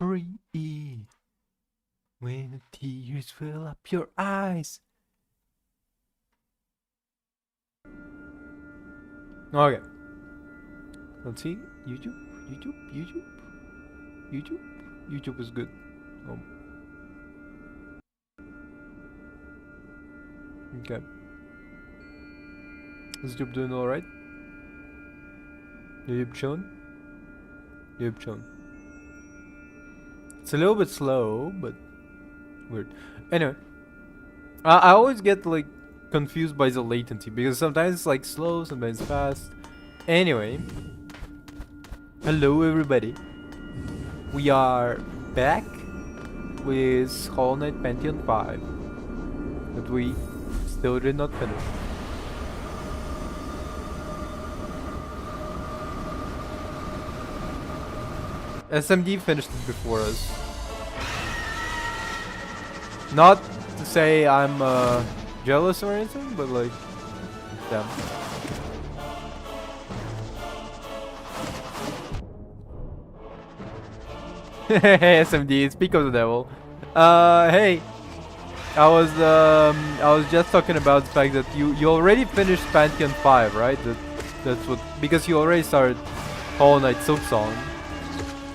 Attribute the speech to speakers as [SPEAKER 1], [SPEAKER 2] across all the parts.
[SPEAKER 1] breathe when the tears fill up your eyes. Okay. Let's see. YouTube. YouTube is good. Okay. Is YouTube doing alright? YouTube chilling? YouTube chilling. It's a little bit slow, but weird. Anyway. I always get like confused by the latency because sometimes it's like slow, sometimes fast. Anyway. Hello everybody. We are back with Hollow Knight Pantheon 5 that we still did not finish. SMD finished it before us. Not to say I'm jealous or anything, but like, damn. Hey SMD, speak of the devil. Hey, I was just talking about the fact that you already finished Pantheon 5, right? That's what, because you already started Hollow Knight Silksong.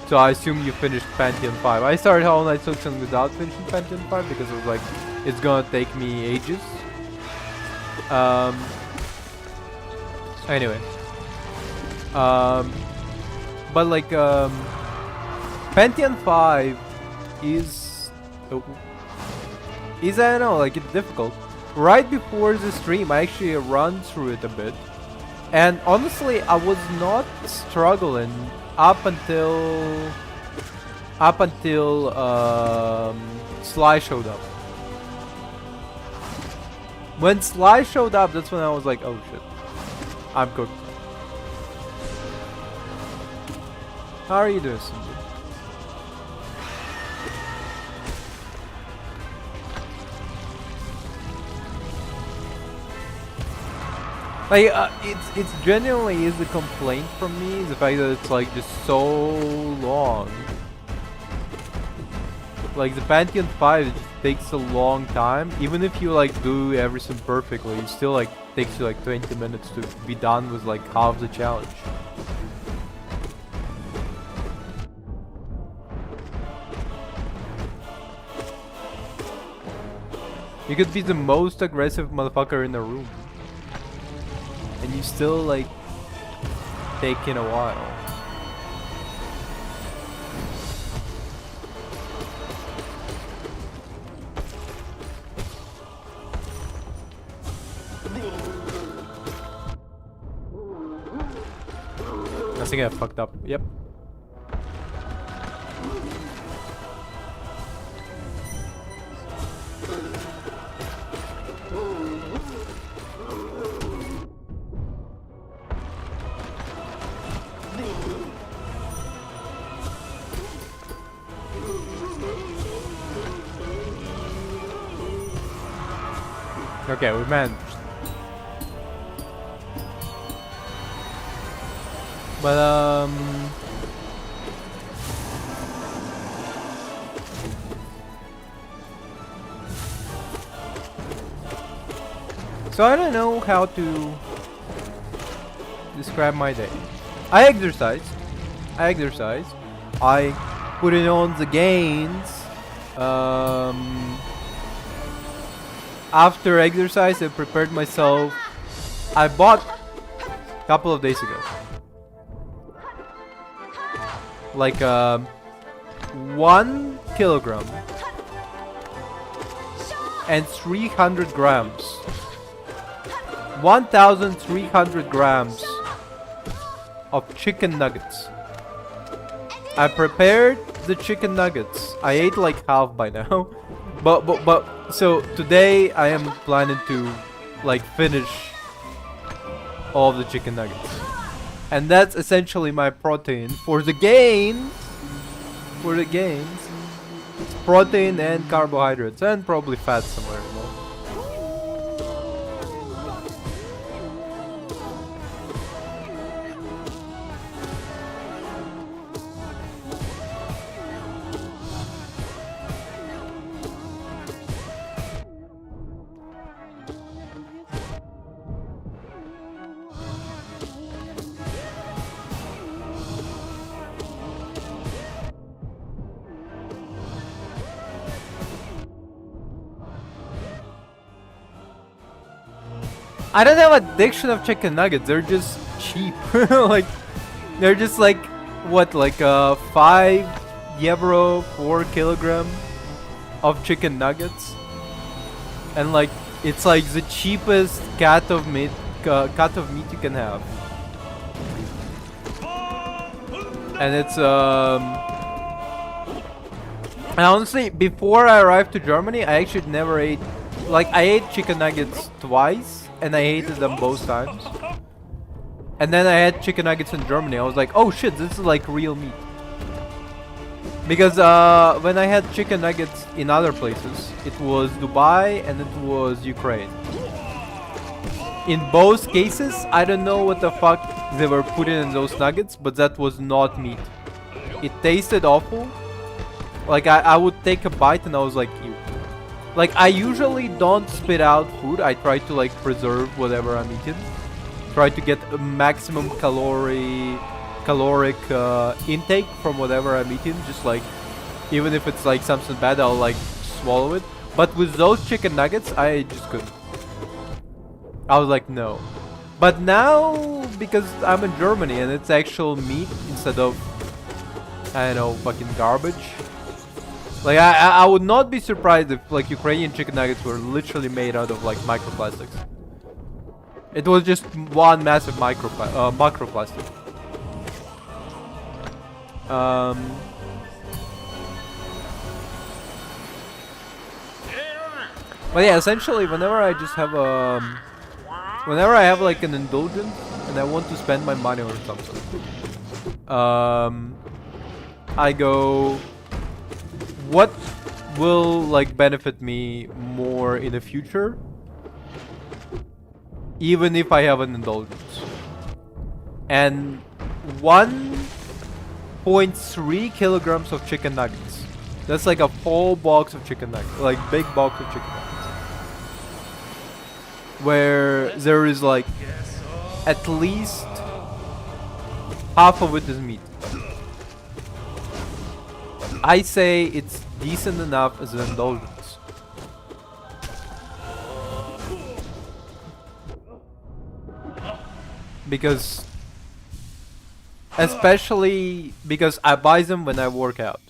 [SPEAKER 1] So I assume you finished Pantheon 5. I started Hollow Knight Silksong without finishing Pantheon 5 because it was like, it's gonna take me ages. Anyway. But like, Pantheon 5 is, I don't know, like it's difficult. Right before the stream, I actually run through it a bit. And honestly, I was not struggling up until Sly showed up. When Sly showed up, that's when I was like, oh shit, I'm cooked. How are you doing, Cindy? Like, it's genuinely is a complaint from me, the fact that it's like just so long. Like the Pantheon 5 just takes a long time. Even if you like do everything perfectly, it still like takes you like 20 minutes to be done with like half the challenge. You could be the most aggressive motherfucker in the room. And you still like taking a while. I think I fucked up. Yep. Okay, we managed. But so I don't know how to describe my day. I exercise. I put it on the gains. After exercise, I prepared myself. I bought a couple of days ago. Like 1 kilogram and 300 grams. 1,300 grams of chicken nuggets. I prepared the chicken nuggets. I ate like half by now. But so today I am planning to like finish all of the chicken nuggets. And that's essentially my protein for the gains. It's protein and carbohydrates and probably fat somewhere. I don't have addiction of chicken nuggets. They're just cheap. Like, they're just like, what, like 5 € 4 kg of chicken nuggets, and like it's like the cheapest cut of meat you can have, and it's And honestly, before I arrived to Germany, I actually never ate, like I ate chicken nuggets twice, and I hated them both times. And then I had chicken nuggets in Germany. I was like, oh shit, this is like real meat. Because when I had chicken nuggets in other places, it was Dubai and it was Ukraine. In both cases, I don't know what the fuck they were putting in those nuggets, but that was not meat. It tasted awful. Like I would take a bite and I was like, ew. Like I usually don't spit out food. I try to like preserve whatever I'm eating. Try to get a maximum caloric intake from whatever I'm eating. Just like, even if it's like something bad, I'll like swallow it. But with those chicken nuggets, I just couldn't. I was like, no. But now, because I'm in Germany and it's actual meat instead of, I don't know, fucking garbage. Like I would not be surprised if like Ukrainian chicken nuggets were literally made out of like microplastics. It was just one massive microplastic. But yeah, essentially, whenever I just have whenever I have like an indulgence and I want to spend my money or something, I go, what will like benefit me more in the future, even if I have an indulgence. And 1.3 kilograms of chicken nuggets. That's like a full box of chicken nuggets, like big box of chicken nuggets. Where there is like at least half of it is meat. I say it's decent enough as an indulgence. Because, especially because I buy them when I work out.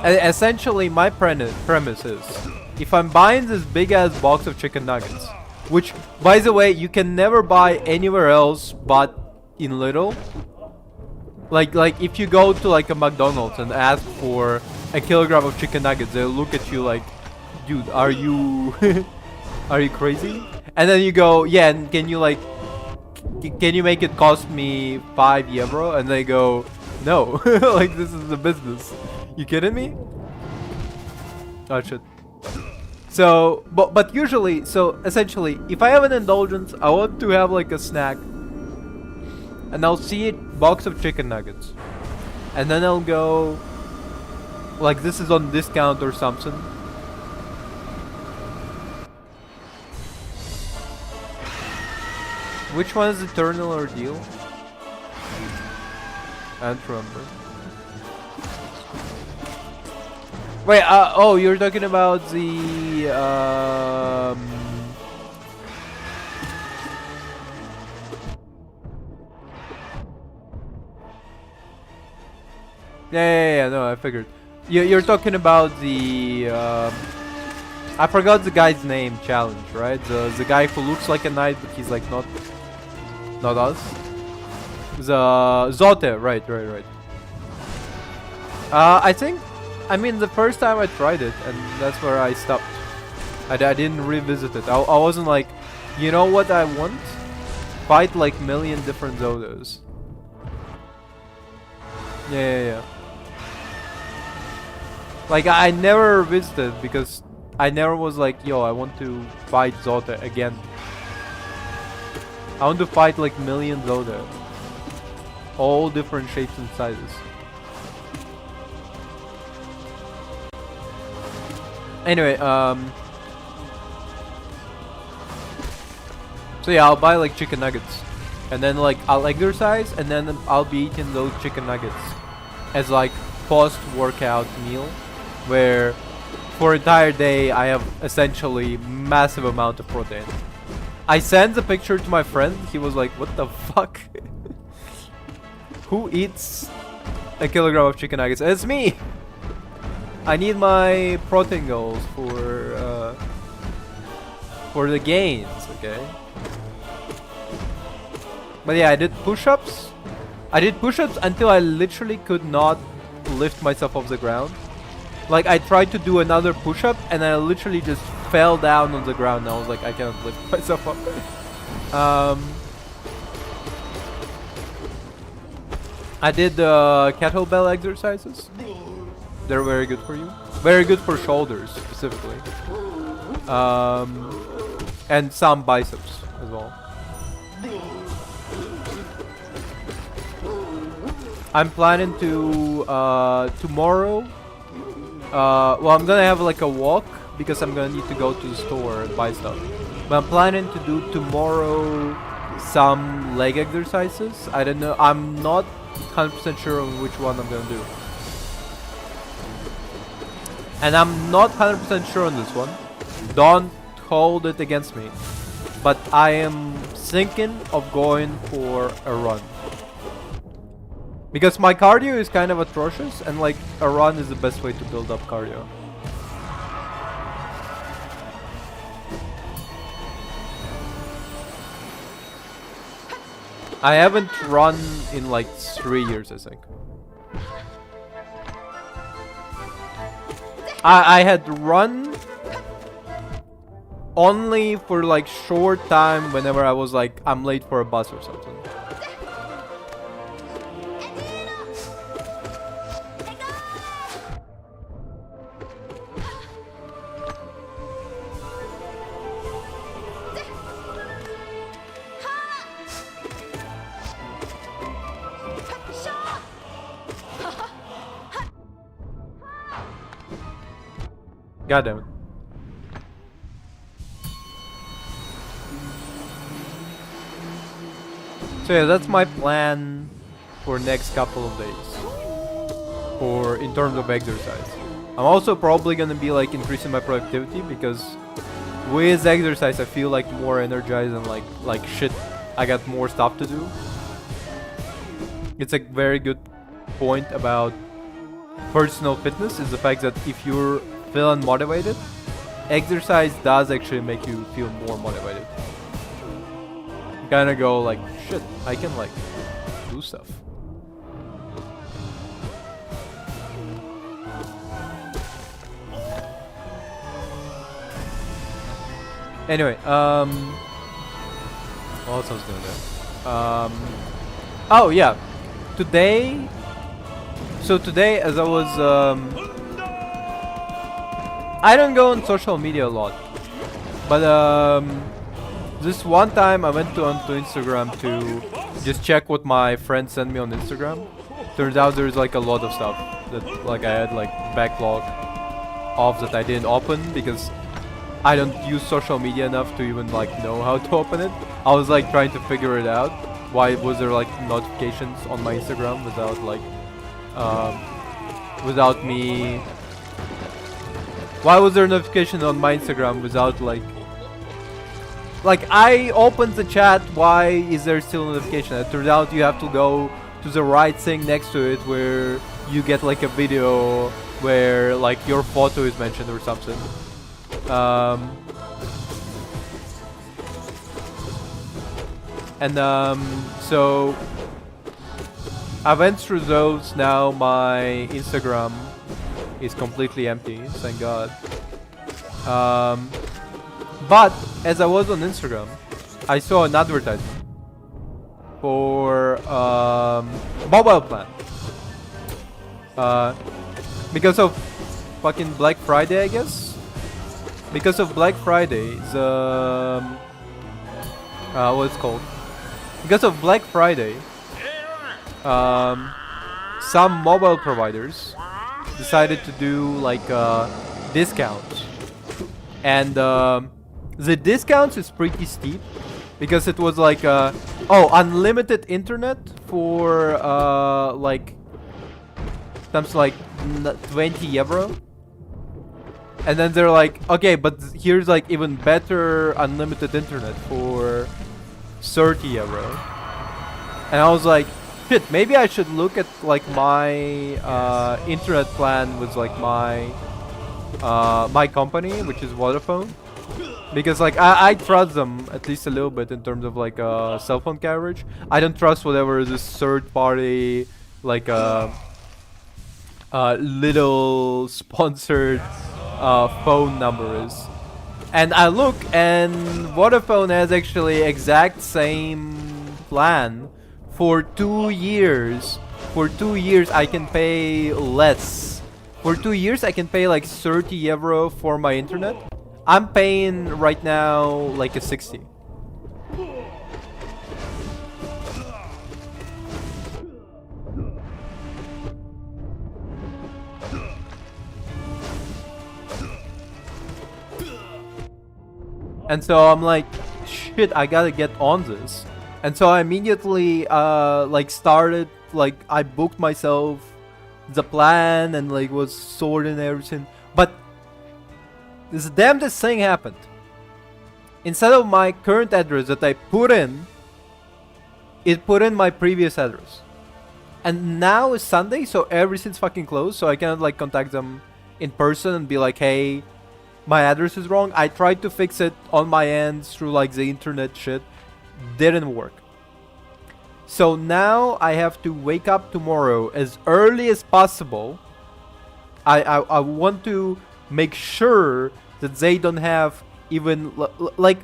[SPEAKER 1] Essentially, my premise is, if I'm buying this big ass box of chicken nuggets, which, by the way, you can never buy anywhere else but in Lidl. Like if you go to like a McDonald's and ask for a kilogram of chicken nuggets, they'll look at you like, dude, are you are you crazy? And then you go, yeah, and can you make it cost me 5 €? And they go, no. Like, this is a business. You kidding me? Oh shit. So, but usually, so essentially, if I have an indulgence, I want to have like a snack, and I'll see it, box of chicken nuggets, and then I'll go, like, this is on discount or something. Which one is Eternal Ordeal? I don't remember. Wait, oh, you're talking about the, yeah, no, I figured. You're talking about the, I forgot the guy's name challenge, right? The guy who looks like a knight, but he's like not us. The Zote, right. I mean, the first time I tried it, and that's where I stopped. I didn't revisit it. I wasn't like, you know what I want? Fight like million different Zotas. Yeah. Like, I never visited because I never was like, yo, I want to fight Zote again. I want to fight like million Zota. All different shapes and sizes. Anyway, so yeah, I'll buy like chicken nuggets, and then like I'll exercise, and then I'll be eating those chicken nuggets as like post-workout meal, where for entire day I have essentially massive amount of protein. I sent the picture to my friend. He was like, "What the fuck? Who eats a kilogram of chicken nuggets?" It's me. I need my protein goals for the gains, okay? But yeah, I did push-ups. I did push-ups until I literally could not lift myself off the ground. Like, I tried to do another push-up and I literally just fell down on the ground and I was like, I cannot lift myself up. I did kettlebell exercises. They're very good for you. Very good for shoulders, specifically. And some biceps as well. I'm planning to tomorrow. Well, I'm gonna have like a walk because I'm gonna need to go to the store and buy stuff. But I'm planning to do tomorrow some leg exercises. I don't know. I'm not 100% sure on which one I'm gonna do. And I'm not 100% sure on this one. Don't hold it against me. But I am thinking of going for a run. Because my cardio is kind of atrocious and like a run is the best way to build up cardio. I haven't run in like 3 years, I think. I had run only for like short time whenever I was like, I'm late for a bus or something. God damn it. So yeah, that's my plan for next couple of days. For in terms of exercise. I'm also probably gonna be like increasing my productivity because with exercise I feel like more energized and like shit, I got more stuff to do. It's a very good point about personal fitness is the fact that if you're feeling motivated, exercise does actually make you feel more motivated. You kinda go like, shit, I can like do stuff. Anyway, what else I was gonna do? Oh yeah, today. So today, as I was, I don't go on social media a lot, but this one time I went onto Instagram to just check what my friends sent me on Instagram. Turns out there's like a lot of stuff that like I had like backlog of that I didn't open because I don't use social media enough to even like know how to open it. I was like trying to figure it out. Why was there like notifications on my Instagram without like without me? Why was there notification on my Instagram without like I opened the chat, why is there still a notification? It turns out you have to go to the right thing next to it where you get like a video where like your photo is mentioned or something. So I went through those. Now my Instagram is completely empty, thank God. But as I was on Instagram, I saw an advertisement for mobile plan. Because of fucking Black Friday, I guess. Because of Black Friday, the what's it called? Because of Black Friday, some mobile providers decided to do like discounts, and the discounts is pretty steep because it was like unlimited internet for like something like 20 euro, And then they're like, okay, but here's like even better unlimited internet for 30 euro. And I was like, shit, maybe I should look at like my internet plan with like my my company, which is Vodafone. Because like I trust them at least a little bit in terms of like cell phone coverage. I don't trust whatever this third party like little sponsored phone number is. And I look, and Vodafone has actually exact same plan for 2 years. For 2 years I can pay less. For 2 years I can pay like 30 euro for my internet. I'm paying right now like a 60. And so I'm like, shit, I gotta get on this. And so I immediately like started, like I booked myself the plan and like was sorting everything. But this damnedest thing happened. Instead of my current address that I put in, it put in my previous address. And now is Sunday, so everything's fucking closed, so I cannot like contact them in person and be like, hey, my address is wrong. I tried to fix it on my end through like the internet shit. Didn't work. So now I have to wake up tomorrow as early as possible. I want to make sure that they don't have even like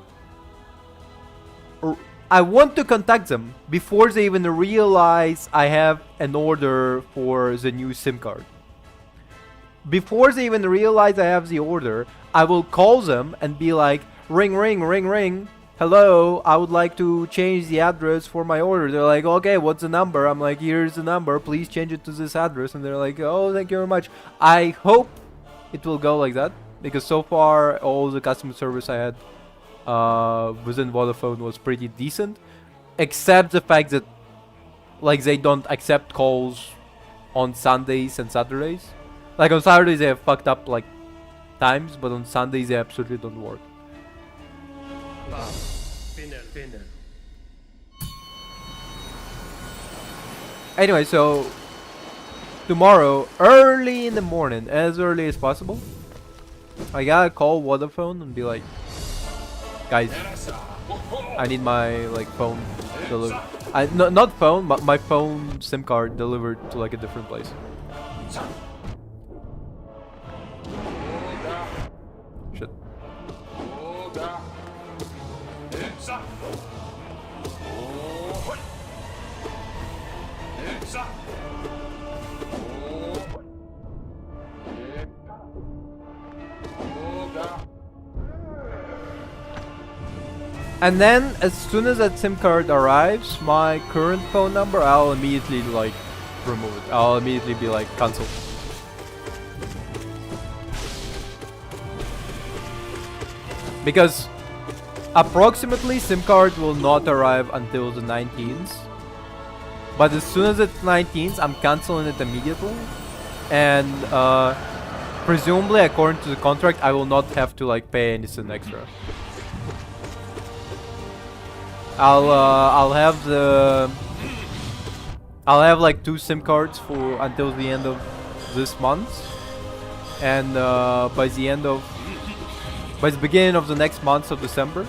[SPEAKER 1] I want to contact them before they even realize I have an order for the new SIM card. Before they even realize I have the order, I will call them and be like, ring, ring, ring, ring. Hello, I would like to change the address for my order. They're like, okay, what's the number? I'm like, here's the number. Please change it to this address. And they're like, oh, thank you very much. I hope it will go like that, because so far all the customer service I had within Vodafone was pretty decent, except the fact that like they don't accept calls on Sundays and Saturdays. Like on Saturdays they have fucked up like times, but on Sundays they absolutely don't work. Anyway, so tomorrow, early in the morning, as early as possible, I gotta call Vodafone and be like, guys, I need my like phone delivered. Not phone, but my phone SIM card delivered to like a different place. Shit. And then, as soon as that SIM card arrives, my current phone number, I'll immediately like remove it. I'll immediately be like, cancel. Because approximately SIM card will not arrive until the 19th. But as soon as it's 19th, I'm canceling it immediately. And presumably, according to the contract, I will not have to like pay anything extra. I'll have like 2 SIM cards for until the end of this month, and by the beginning of the next month of December,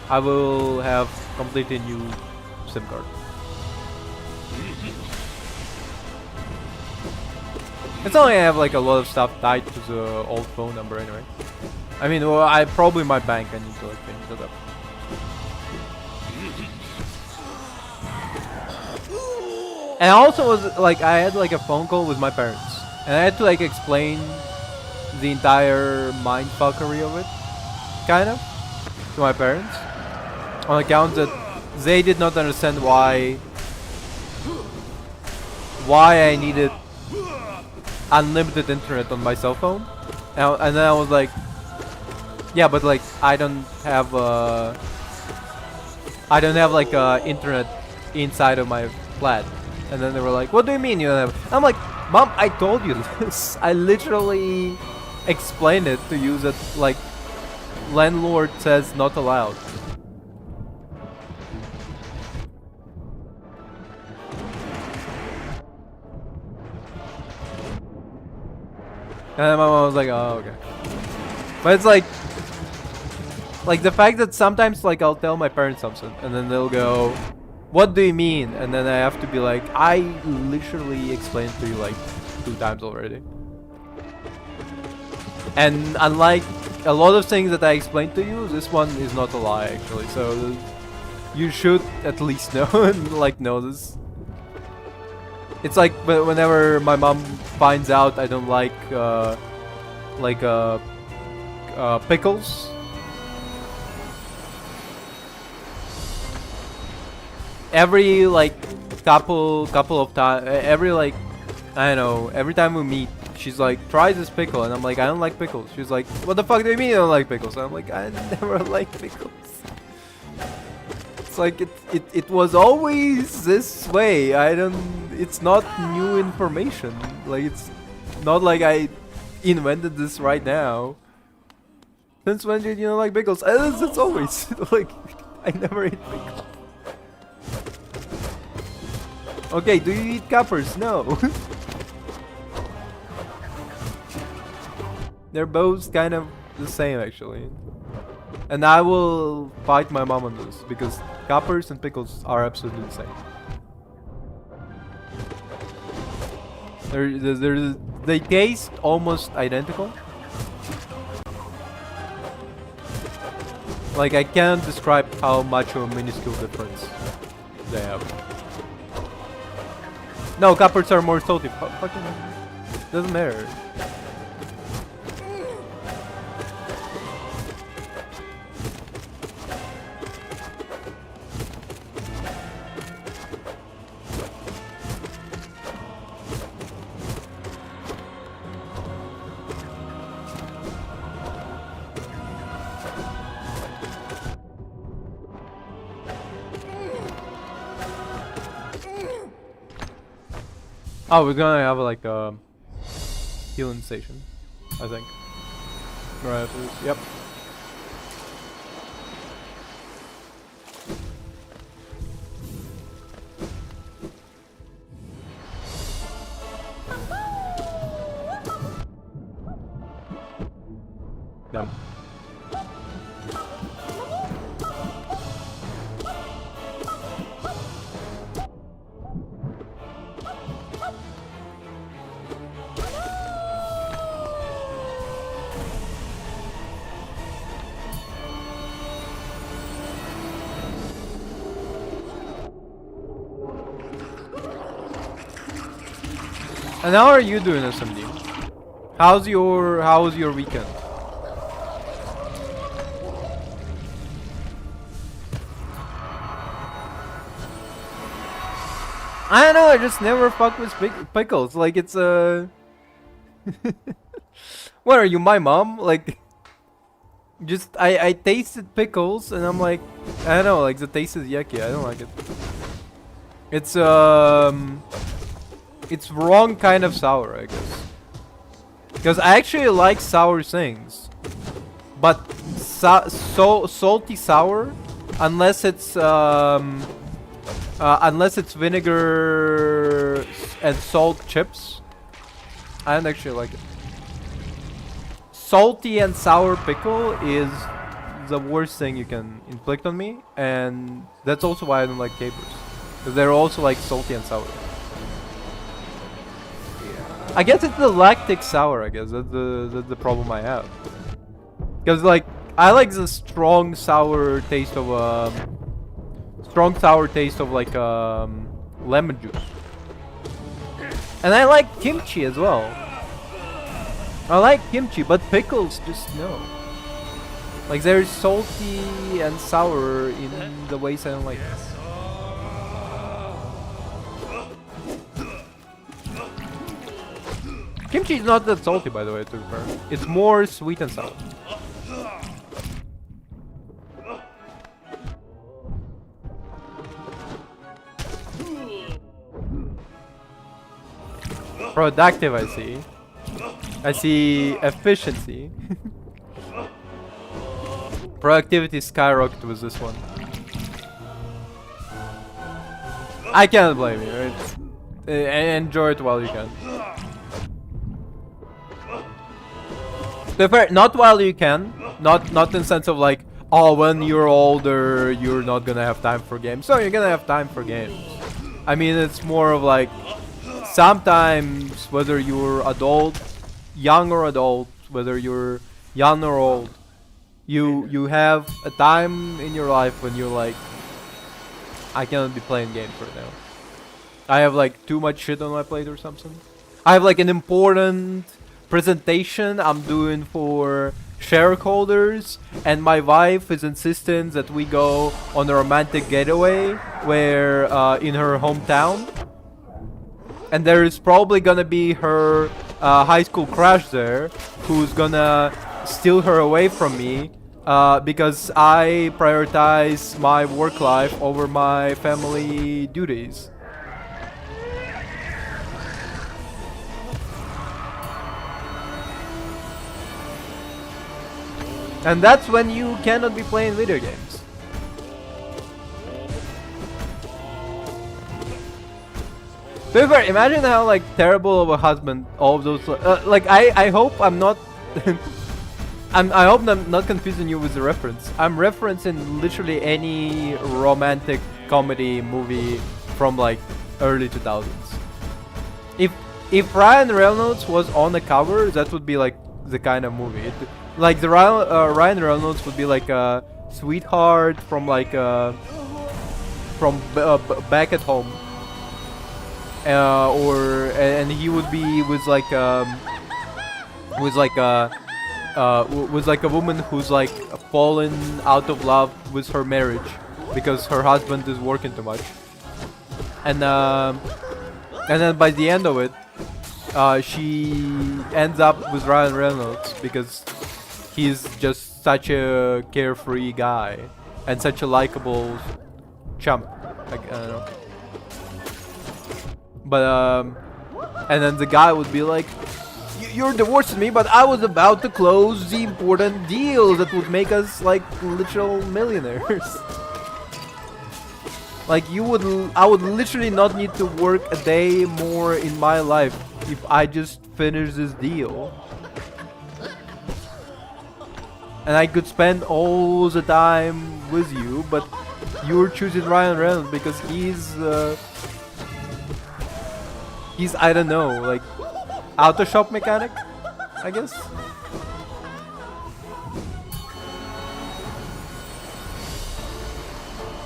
[SPEAKER 1] I will have completely new SIM card. It's only I have like a lot of stuff tied to the old phone number anyway. I mean, well, probably my bank. I need to like change that up. And I also was like, I had like a phone call with my parents, and I had to like explain the entire mindfuckery of it, kind of, to my parents, on account that they did not understand why I needed unlimited internet on my cell phone, and then I was like, yeah, but like I don't have like internet inside of my flat. And then they were like, what do you mean you don't have? I'm like, Mom, I told you this. I literally explain it to you that like landlord says not allowed. And my mom was like, oh, okay. But it's like the fact that sometimes like I'll tell my parents something and then they'll go, what do you mean? And then I have to be like, I literally explained to you like 2 times already. And unlike a lot of things that I explained to you, this one is not a lie actually. So you should at least know and like know this. It's like whenever my mom finds out I don't like pickles. Every like couple of times, every like I don't know, every time we meet, she's like, try this pickle, and I'm like, I don't like pickles. She's like, what the fuck do you mean you don't like pickles? And I'm like, I never like pickles. It's like it was always this way. It's not new information. Like it's not like I invented this right now. Since when did you not like pickles? It's always like I never eat pickles. Okay, do you eat capers? No. They're both kind of the same actually. And I will fight my mom on this because capers and pickles are absolutely the same. They taste almost identical. Like I can't describe how much of a minuscule difference they have. No, capers are more salty. Fucking doesn't matter. Oh, we're gonna have like a healing station, I think. Right after this. Yep. Done. And how are you doing, SMD? How's your weekend? I don't know, I just never fuck with pickles. Like it's What are you, my mom? Like just I tasted pickles and I'm like, I don't know, like the taste is yucky. I don't like it. It's wrong kind of sour, I guess. Because I actually like sour things, but salty sour, unless it's vinegar and salt chips, I don't actually like it. Salty and sour pickle is the worst thing you can inflict on me, and that's also why I don't like capers, because they're also like salty and sour. I guess it's the lactic sour. I guess that's the problem I have. Because like I like the strong sour taste of like lemon juice, and I like kimchi as well. I like kimchi, but pickles just no. Like they're salty and sour in the ways I don't like. Kimchi is not that salty, by the way, to be fair. It's more sweet and sour. Productive, I see. I see efficiency. Productivity skyrocketed with this one. I can't blame you. Enjoy it while you can. To be fair, not while you can. Not in the sense of like, oh, when you're older, you're not gonna have time for games. So you're gonna have time for games. I mean, it's more of like, sometimes, whether you're adult, young or adult, whether you're young or old, you have a time in your life when you're like, I cannot be playing games right now. I have like too much shit on my plate or something. I have like an important presentation I'm doing for shareholders, and my wife is insisting that we go on a romantic getaway where in her hometown, and there is probably gonna be her high school crush there who's gonna steal her away from me because I prioritize my work life over my family duties. And that's when you cannot be playing video games. However, imagine how like terrible of a husband all of those like I hope I'm not I hope I'm not confusing you with the reference. I'm referencing literally any romantic comedy movie from like early 2000s. If Ryan Reynolds was on the cover, that would be like the kind of movie. Like the Ryan Reynolds would be like a sweetheart from like from back at home, and he would be with like a woman who's like fallen out of love with her marriage because her husband is working too much, and then by the end of it, she ends up with Ryan Reynolds because he's just such a carefree guy and such a likable chump. Like, I don't know. But and then the guy would be like, "You're divorcing me, but I was about to close the important deal that would make us like literal millionaires." Like I would literally not need to work a day more in my life if I just finish this deal. And I could spend all the time with you, but you're choosing Ryan Reynolds because he's I don't know, like auto shop mechanic, I guess.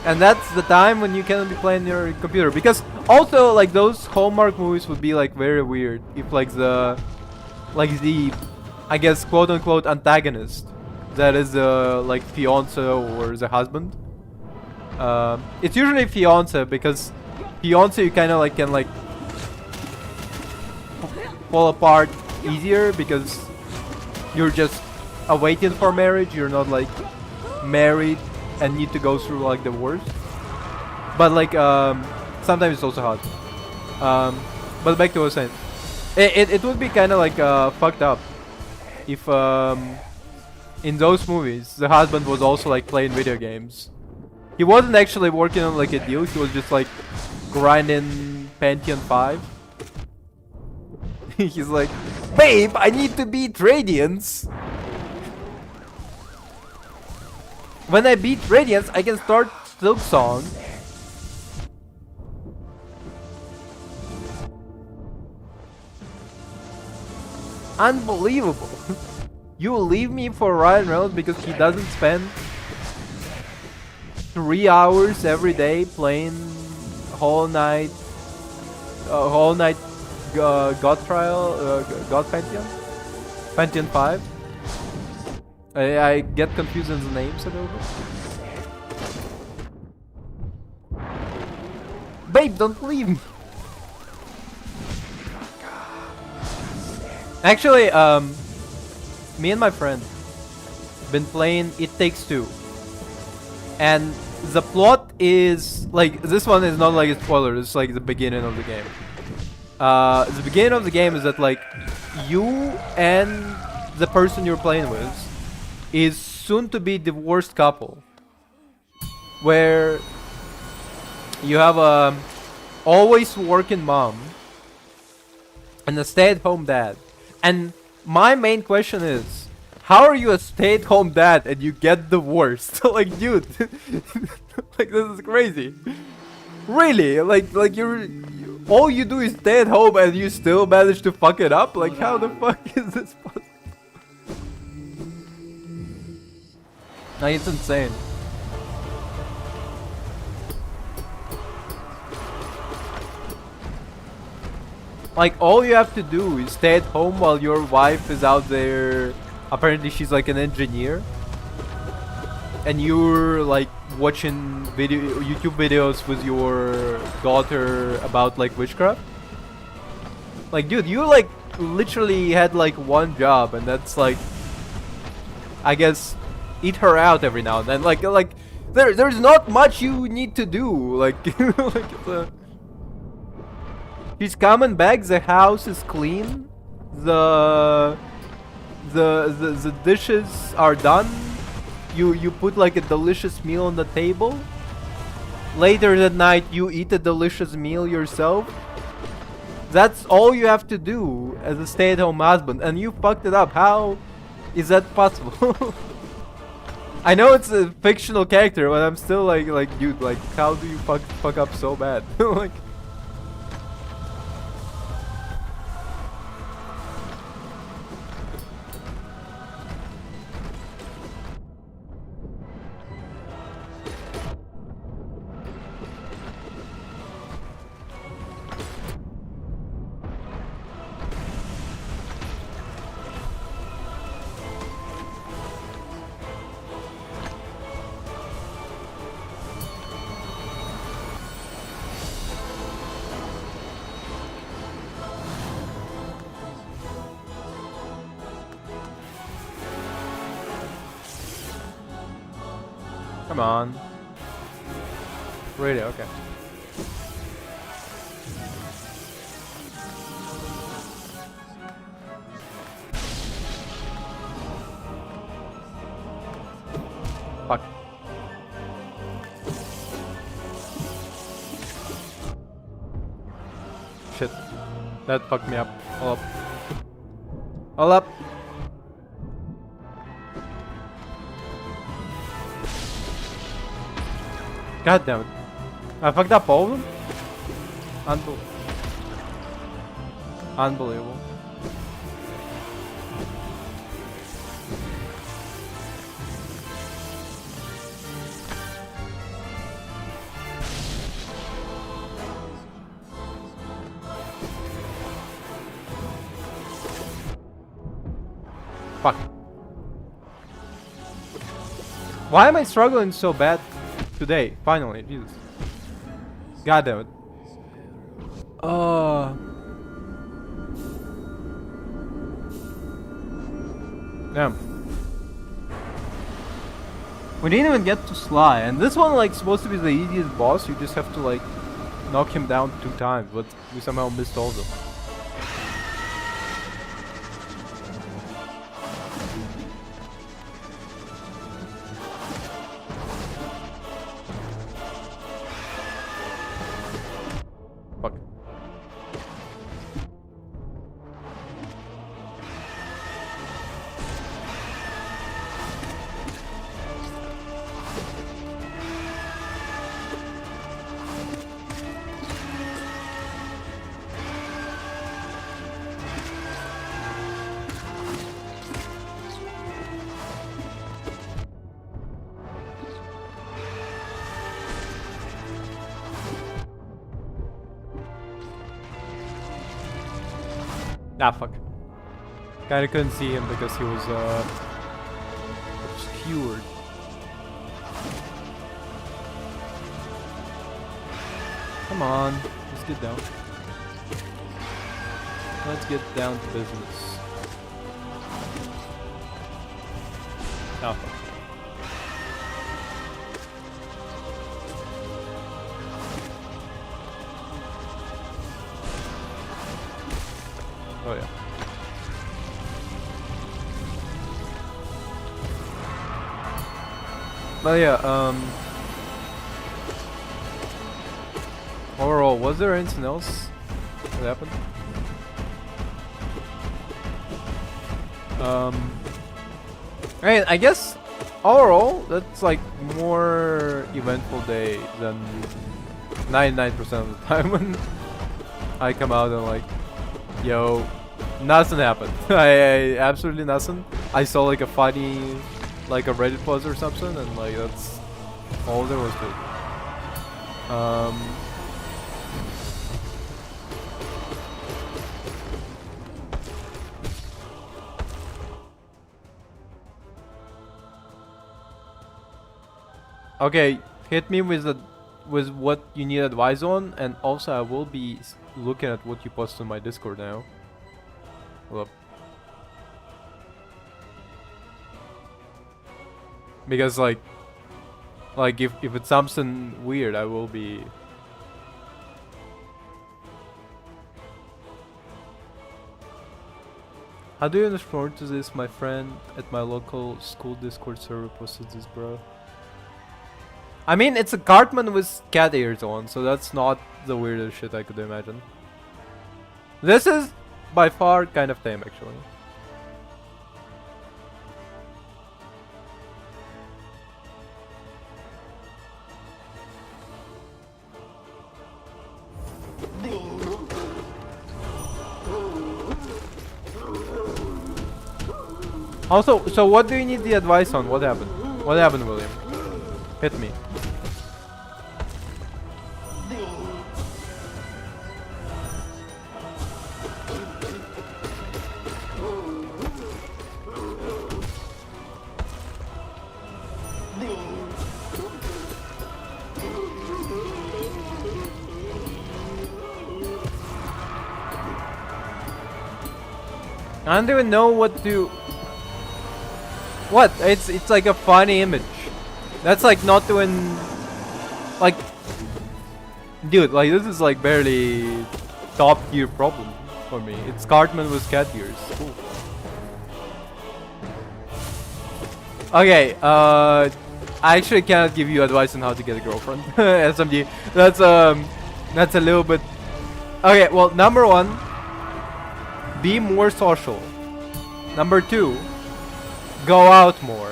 [SPEAKER 1] And that's the time when you cannot be playing your computer, because also like those Hallmark movies would be like very weird if like the I guess quote unquote antagonist, that is the like fiance or the husband. It's usually fiance because fiance you kind of like can like fall apart easier because you're just awaiting for marriage. You're not like married and need to go through like divorce. But like sometimes it's also hard. But back to what I was saying, it would be kind of like fucked up if in those movies the husband was also like playing video games. He wasn't actually working on like a deal, he was just like grinding Pentium 5. He's like, "Babe, I need to beat Radiance. When I beat Radiance, I can start Silksong." Unbelievable. You will leave me for Ryan Reynolds because he doesn't spend 3 hours every day playing Hollow Knight God Trial, God Pentium 5. I get confused in the names a little bit. Babe, don't leave me. Actually, me and my friend been playing It Takes Two, and the plot is like, this one is not like a spoiler, it's like the beginning of the game. the beginning of the game is that like you and the person you're playing with is soon to be divorced couple, where you have a always working mom and a stay-at-home dad. And my main question is, how are you a stay-at-home dad and you get divorced? Like, dude, like this is crazy. Really? Like you're all you do is stay at home and you still manage to fuck it up? Like, how the fuck is this possible? Like, it's insane. Like, all you have to do is stay at home while your wife is out there. Apparently she's like an engineer. And you're like watching YouTube videos with your daughter about like witchcraft. Like, dude, you like literally had like one job, and that's like, I guess, eat her out every now and then. Like there's not much you need to do. Like, she's coming back. The house is clean. The dishes are done. You put like a delicious meal on the table. Later that night you eat a delicious meal yourself. That's all you have to do as a stay-at-home husband, and you fucked it up. How is that possible? I know it's a fictional character, but I'm still like dude, like how do you fuck up so bad? Like, come on. Really? Okay. Fuck. Shit. That fucked me up. Hold up. Hold up. God damn it. I fucked up all of them? Unbelievable. Fuck. Why am I struggling so bad today? Finally, Jesus. God damn it. Damn. We didn't even get to Sly, and this one like supposed to be the easiest boss. You just have to like knock him down 2 times, but we somehow missed all of them. Fuck. Ah, fuck. Kinda couldn't see him because he was obscured. Come on, let's get down. Let's get down to business. Ah, fuck. Oh yeah. But yeah, overall, was there anything else that happened? I guess overall, that's like more eventful day than 99% of the time when I come out and like, yo, nothing happened. I absolutely nothing. I saw like a funny, like a Reddit post or something, and like that's all there was to it. Okay, hit me with what you need advice on, and also I will be looking at what you post on my Discord now. Hold up. Because like if it's something weird, I will be. How do you respond to this? My friend at my local school Discord server posted this, bro. I mean, it's a Cartman with cat ears on, so that's not the weirdest shit I could imagine. This is by far kind of tame, actually. Also, so what do you need the advice on? What happened? What happened, William? Hit me. I don't even know what to. What? It's like a funny image. That's like not doing. Like, dude, like this is like barely top tier problem for me. It's Cartman with cat ears. Cool. Okay, I actually cannot give you advice on how to get a girlfriend. SMG. That's a little bit. Okay, well, number one, be more social. Number two, go out more.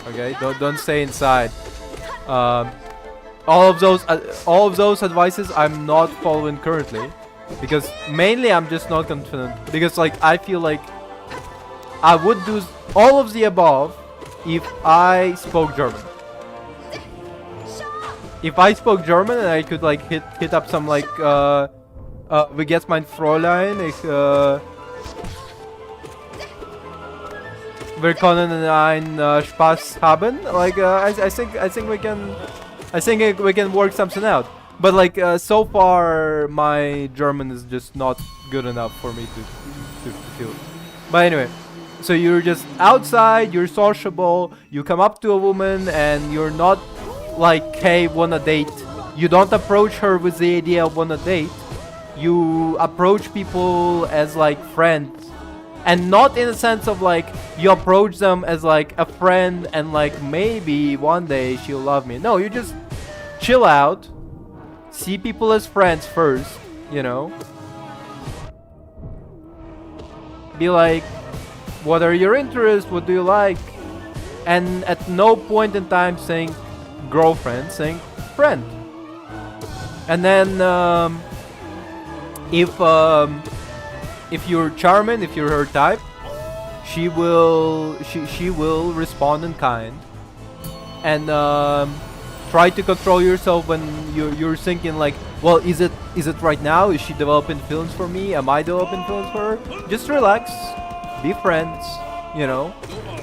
[SPEAKER 1] Okay, don't stay inside. All of those advices I'm not following currently, because mainly I'm just not confident. Because like I feel like I would do all of the above if I spoke German. If I spoke German and I could like hit up some like wie geht's mein Fräulein? Wir können einen Spaß haben. Like I think we can work something out. But like so far my German is just not good enough for me to feel. But anyway, so you're just outside, you're sociable, you come up to a woman and you're not like, hey, wanna date. You don't approach her with the idea of wanna date. You approach people as like friends. And not in a sense of like you approach them as like a friend and like maybe one day she'll love me. No, you just chill out, see people as friends first, you know. Be like, what are your interests? What do you like? And at no point in time saying girlfriend, saying friend. And then if you're charming, if you're her type, she will respond in kind, and try to control yourself when you're thinking like, well, is it right now? Is she developing feelings for me? Am I developing feelings for her? Just relax, be friends, you know.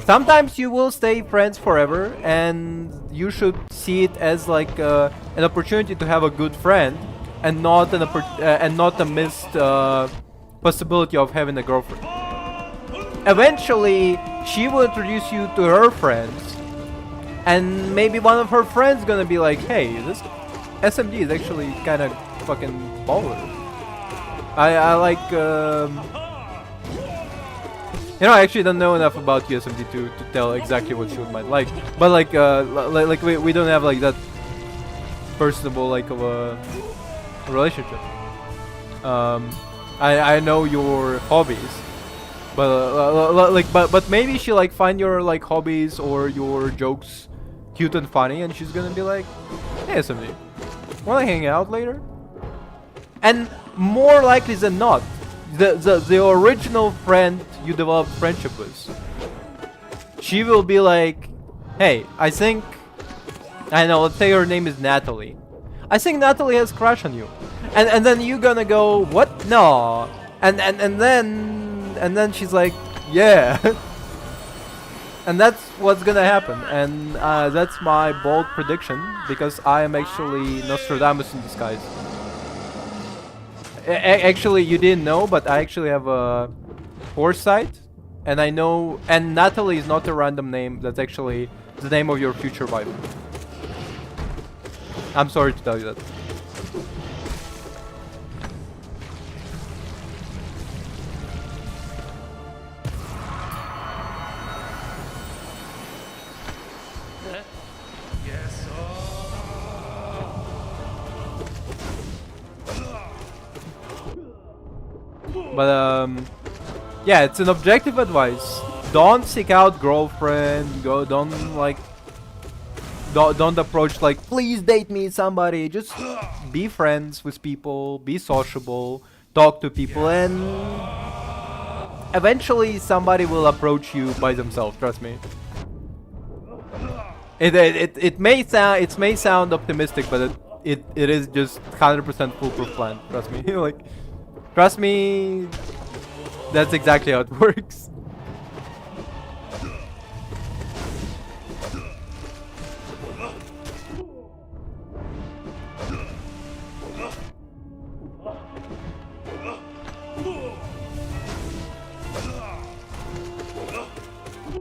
[SPEAKER 1] Sometimes you will stay friends forever, and you should see it as like an opportunity to have a good friend, and not a missed possibility of having a girlfriend. Eventually, she will introduce you to her friends, and maybe one of her friends gonna be like, hey, this SMG is actually kind of fucking baller. I like you know, I actually don't know enough about USMD to tell exactly what she might like, but like like we don't have like that personable like of a relationship. I know your hobbies, but maybe she like find your like hobbies or your jokes cute and funny, and she's gonna be like, hey SMD, wanna hang out later? And more likely than not, the original friend you developed friendship with, she will be like, hey, I think, I know, let's say her name is Natalie. I think Natalie has a crush on you. And then you gonna go, what? No. And then she's like, yeah. And that's what's gonna happen. And that's my bold prediction, because I am actually Nostradamus in disguise. Actually, you didn't know, but I actually have a foresight, and I know, and Natalie is not a random name. That's actually the name of your future wife. I'm sorry to tell you that. But yeah, it's an objective advice. Don't seek out girlfriend. Don't like. Don't approach like, please date me, somebody. Just be friends with people. Be sociable. Talk to people, and eventually somebody will approach you by themselves. Trust me. It may sound optimistic, but it is just 100% foolproof plan. Trust me. Like. Trust me, that's exactly how it works.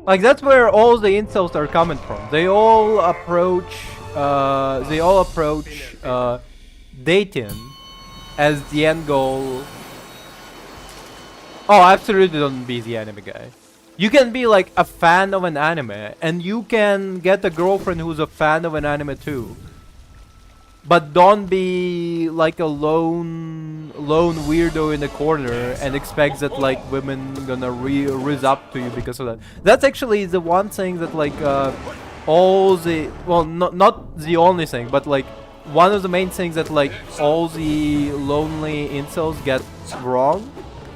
[SPEAKER 1] Like, that's where all the incels are coming from. They all approach dating as the end goal. Oh, absolutely don't be the anime guy. You can be like a fan of an anime, and you can get a girlfriend who's a fan of an anime too. But don't be like a lone weirdo in the corner and expect that like women gonna rise up to you because of that. That's actually the one thing that like all the, well, not the only thing, but like one of the main things that like all the lonely incels get wrong.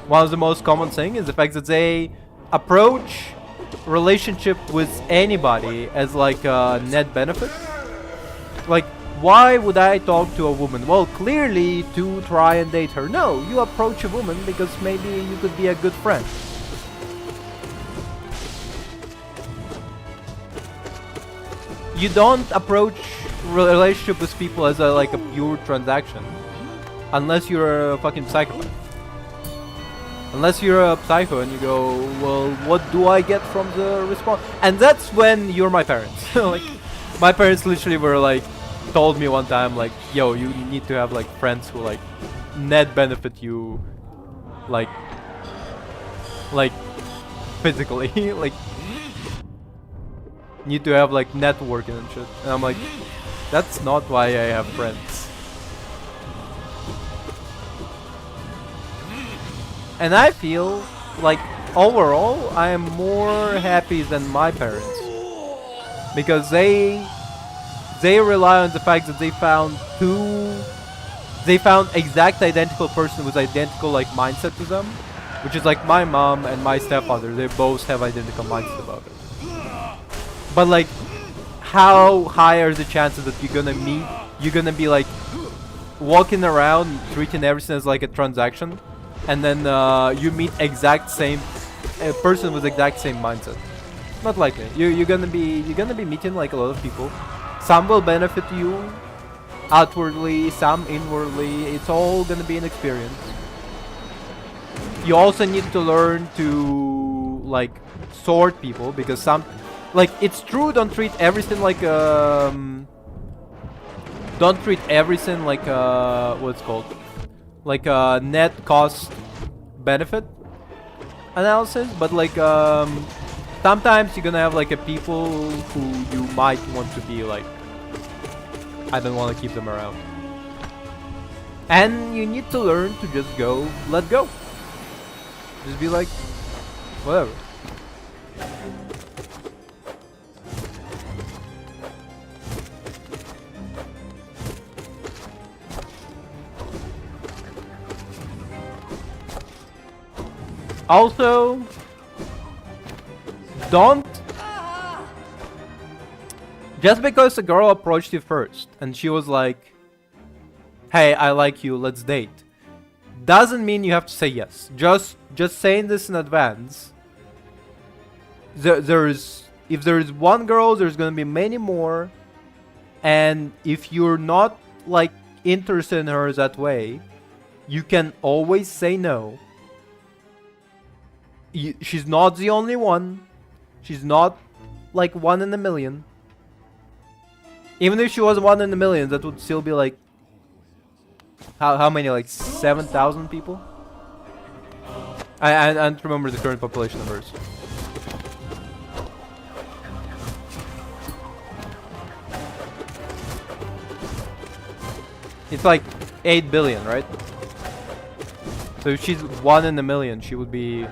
[SPEAKER 1] One of the most common thing is the fact that they approach relationship with anybody as like a net benefit. Like, why would I talk to a woman? Well, clearly to try and date her. No, you approach a woman because maybe you could be a good friend. You don't approach relationship with people as a like a pure transaction, unless you're a fucking psychopath. Unless you're a psycho and you go, well, what do I get from the response? And that's when you're my parents. Like, my parents literally were like, told me one time, like, yo, you need to have like friends who like net benefit you, like physically, like need to have like networking and shit. And I'm like, that's not why I have friends. And I feel like overall I am more happy than my parents, because they rely on the fact that they found exact identical person with identical like mindset to them, which is like my mom and my stepfather. They both have identical mindset about it. But like, how high are the chances that you're gonna be like walking around treating everything as like a transaction, and then you meet exact same person with exact same mindset? Not likely. You're gonna be meeting like a lot of people. Some will benefit you outwardly, some inwardly. It's all gonna be an experience. You also need to learn to like sort people, because some, like, it's true, don't treat everything like what's it called? like a net cost benefit analysis, but like sometimes you're gonna have like a people who you might want to be like, I don't want to keep them around, and you need to learn to just go, let go, just be like, whatever. Also, don't, just because a girl approached you first and she was like, hey, I like you, let's date, doesn't mean you have to say yes. Just saying this in advance. If there is one girl, there's gonna be many more, and if you're not like interested in her that way, you can always say no. She's not the only one. She's not like 1 in a million. Even if she was 1 in a million, that would still be like how many, like 7,000 people? I don't remember the current population numbers. It's like 8 billion, right? So if she's 1 in a million, she would be...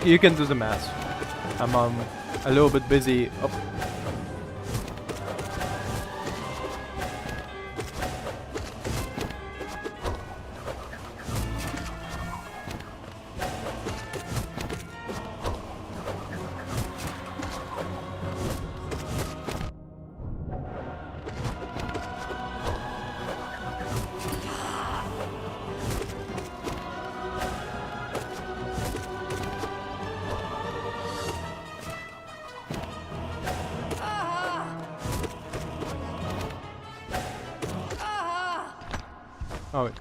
[SPEAKER 1] You can do the math. I'm a little bit busy. Oh. Oh, wait.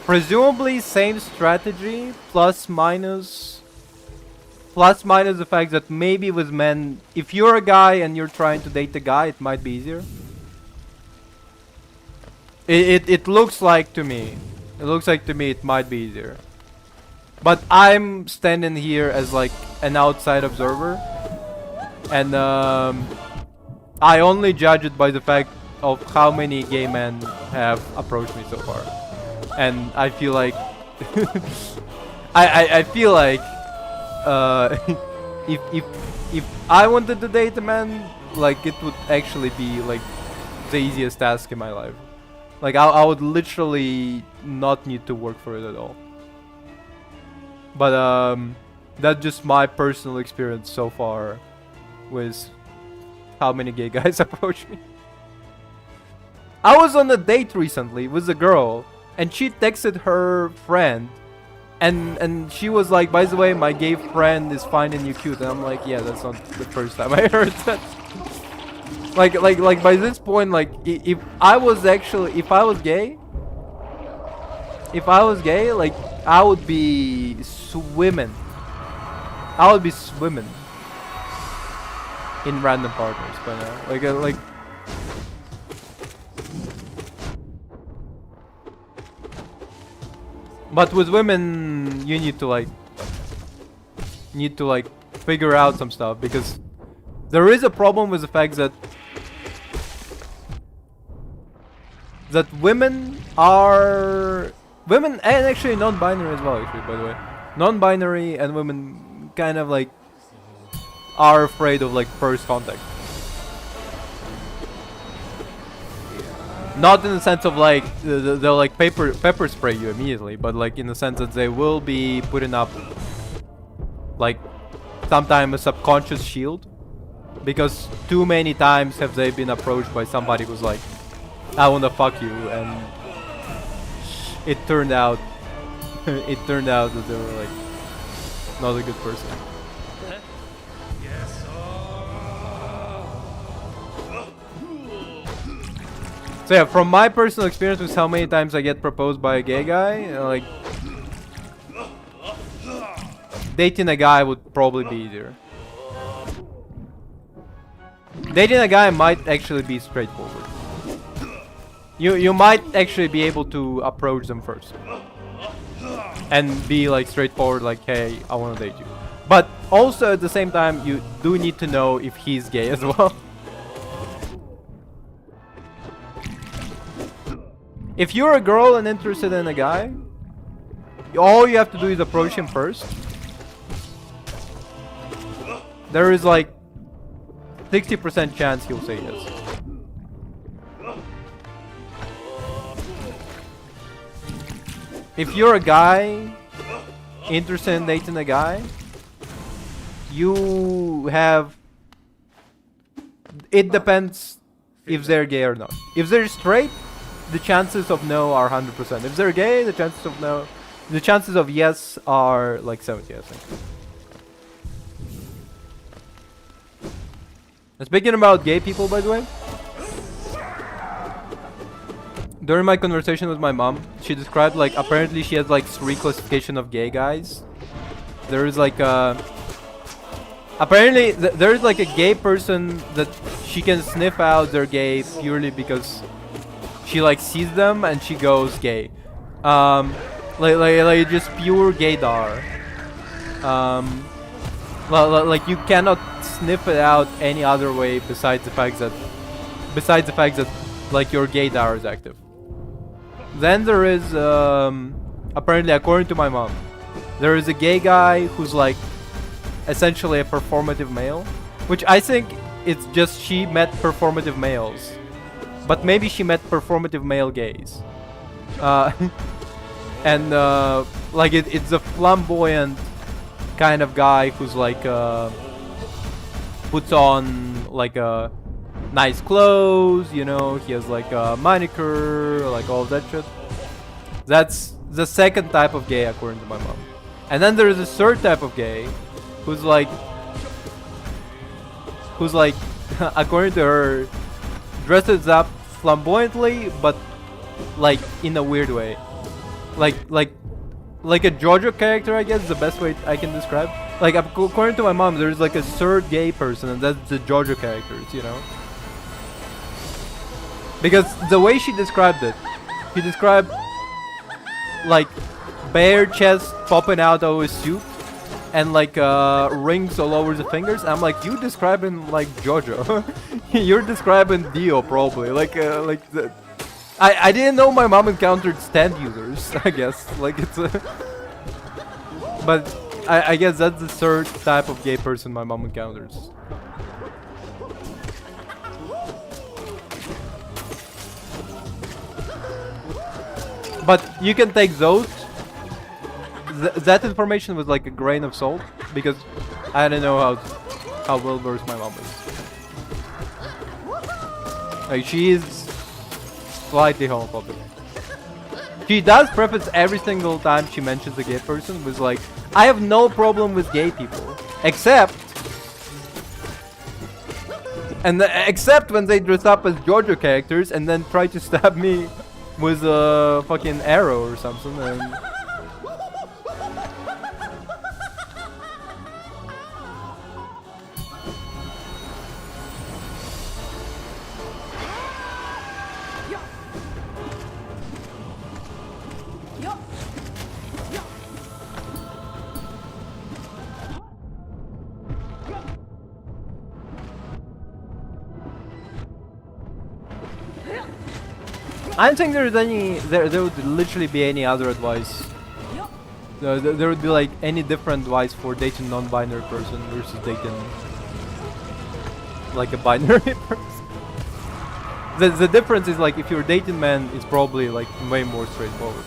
[SPEAKER 1] Presumably same strategy, plus minus the fact that maybe with men, if you're a guy and you're trying to date a guy, it might be easier. It looks like to me. It looks like to me it might be easier. But I'm standing here as like an outside observer. And I only judge it by the fact of how many gay men have approached me so far. And I feel like I feel like if I wanted to date a man, like it would actually be like the easiest task in my life. Like I would literally not need to work for it at all. But that's just my personal experience so far with how many gay guys approach me. I was on a date recently with a girl, and she texted her friend, and she was like, by the way, my gay friend is finding you cute. And I'm like, yeah, that's not the first time I heard that. like by this point, like if I was gay, like I would be swimming. In random partners by now. Like but with women you need to like figure out some stuff, because there is a problem with the fact that women and actually non-binary as well, actually, by the way. Non-binary and women kind of like are afraid of like first contact. Not in the sense of like they'll like pepper spray you immediately, but like in the sense that they will be putting up like sometimes a subconscious shield, because too many times have they been approached by somebody who's like, I wanna fuck you, and it turned out that they were like not a good person. So yeah, from my personal experience with how many times I get proposed by a gay guy, like dating a guy would probably be easier. Dating a guy might actually be straightforward. You might actually be able to approach them first and be like straightforward, like, hey, I want to date you. But also at the same time, you do need to know if he's gay as well. If you're a girl and interested in a guy, all you have to do is approach him first. There is like 60% chance he'll say yes. If you're a guy interested in dating a guy, you have... It depends if they're gay or not. If they're straight, the chances of no are 100%. If they're gay, the chances of no... The chances of yes are like 70, I think. Speaking about gay people, by the way, during my conversation with my mom, she described like apparently she has like 3 classification of gay guys. There is like apparently there is like a gay person that she can sniff out they're gay purely because she like sees them and she goes gay. Like just pure gaydar. Like you cannot sniff it out any other way besides the fact that like your gaydar is active. Then there is apparently, according to my mom, there is a gay guy who's like essentially a performative male, which I think it's just she met performative males, but maybe she met performative male gays. And like it's a flamboyant kind of guy who's like puts on like nice clothes, you know, he has like a manicure, like all of that shit. That's the second type of gay according to my mom. And then there is a third type of gay who's like according to her, dresses up flamboyantly but like in a weird way. Like a JoJo character, I guess is the best way I can describe. Like according to my mom, there's like a third gay person, and that's the JoJo characters, you know. Because the way she described it, she described like bare chest popping out of his suit and like rings all over the fingers. I'm like, you describing like JoJo? You're describing Dio probably. Like the. I didn't know my mom encountered stand users, I guess. Like it's a... But I guess that's the third type of gay person my mom encounters. But you can take those... that information with like a grain of salt, because I don't know how well versed my mom is. Like she is slightly homophobic. She does preface every single time she mentions a gay person with like, I have no problem with gay people, except when they dress up as JoJo characters and then try to stab me with a fucking arrow or something. And I don't think there's there would literally be any other advice. There would be like any different advice for dating non-binary person versus dating like a binary person. The difference is like if you're dating men, it's probably like way more straightforward.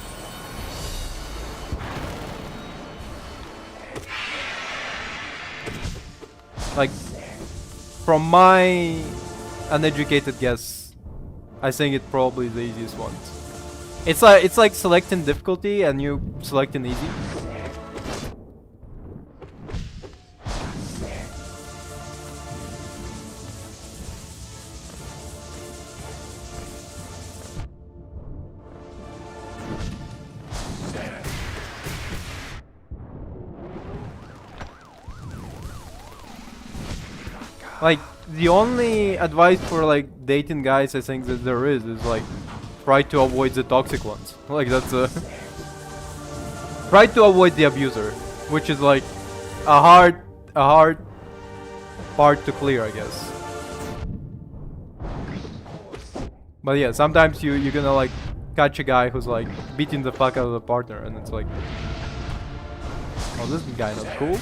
[SPEAKER 1] Like from my uneducated guess, I think it probably is the easiest one. It's like selecting difficulty and you selecting easy. Like, the only advice for like dating guys I think that there is like try to avoid the toxic ones. Like that's try to avoid the abuser, which is like a hard part to clear, I guess. But yeah, sometimes you're gonna like catch a guy who's like beating the fuck out of the partner, and it's like, oh, this guy not cool.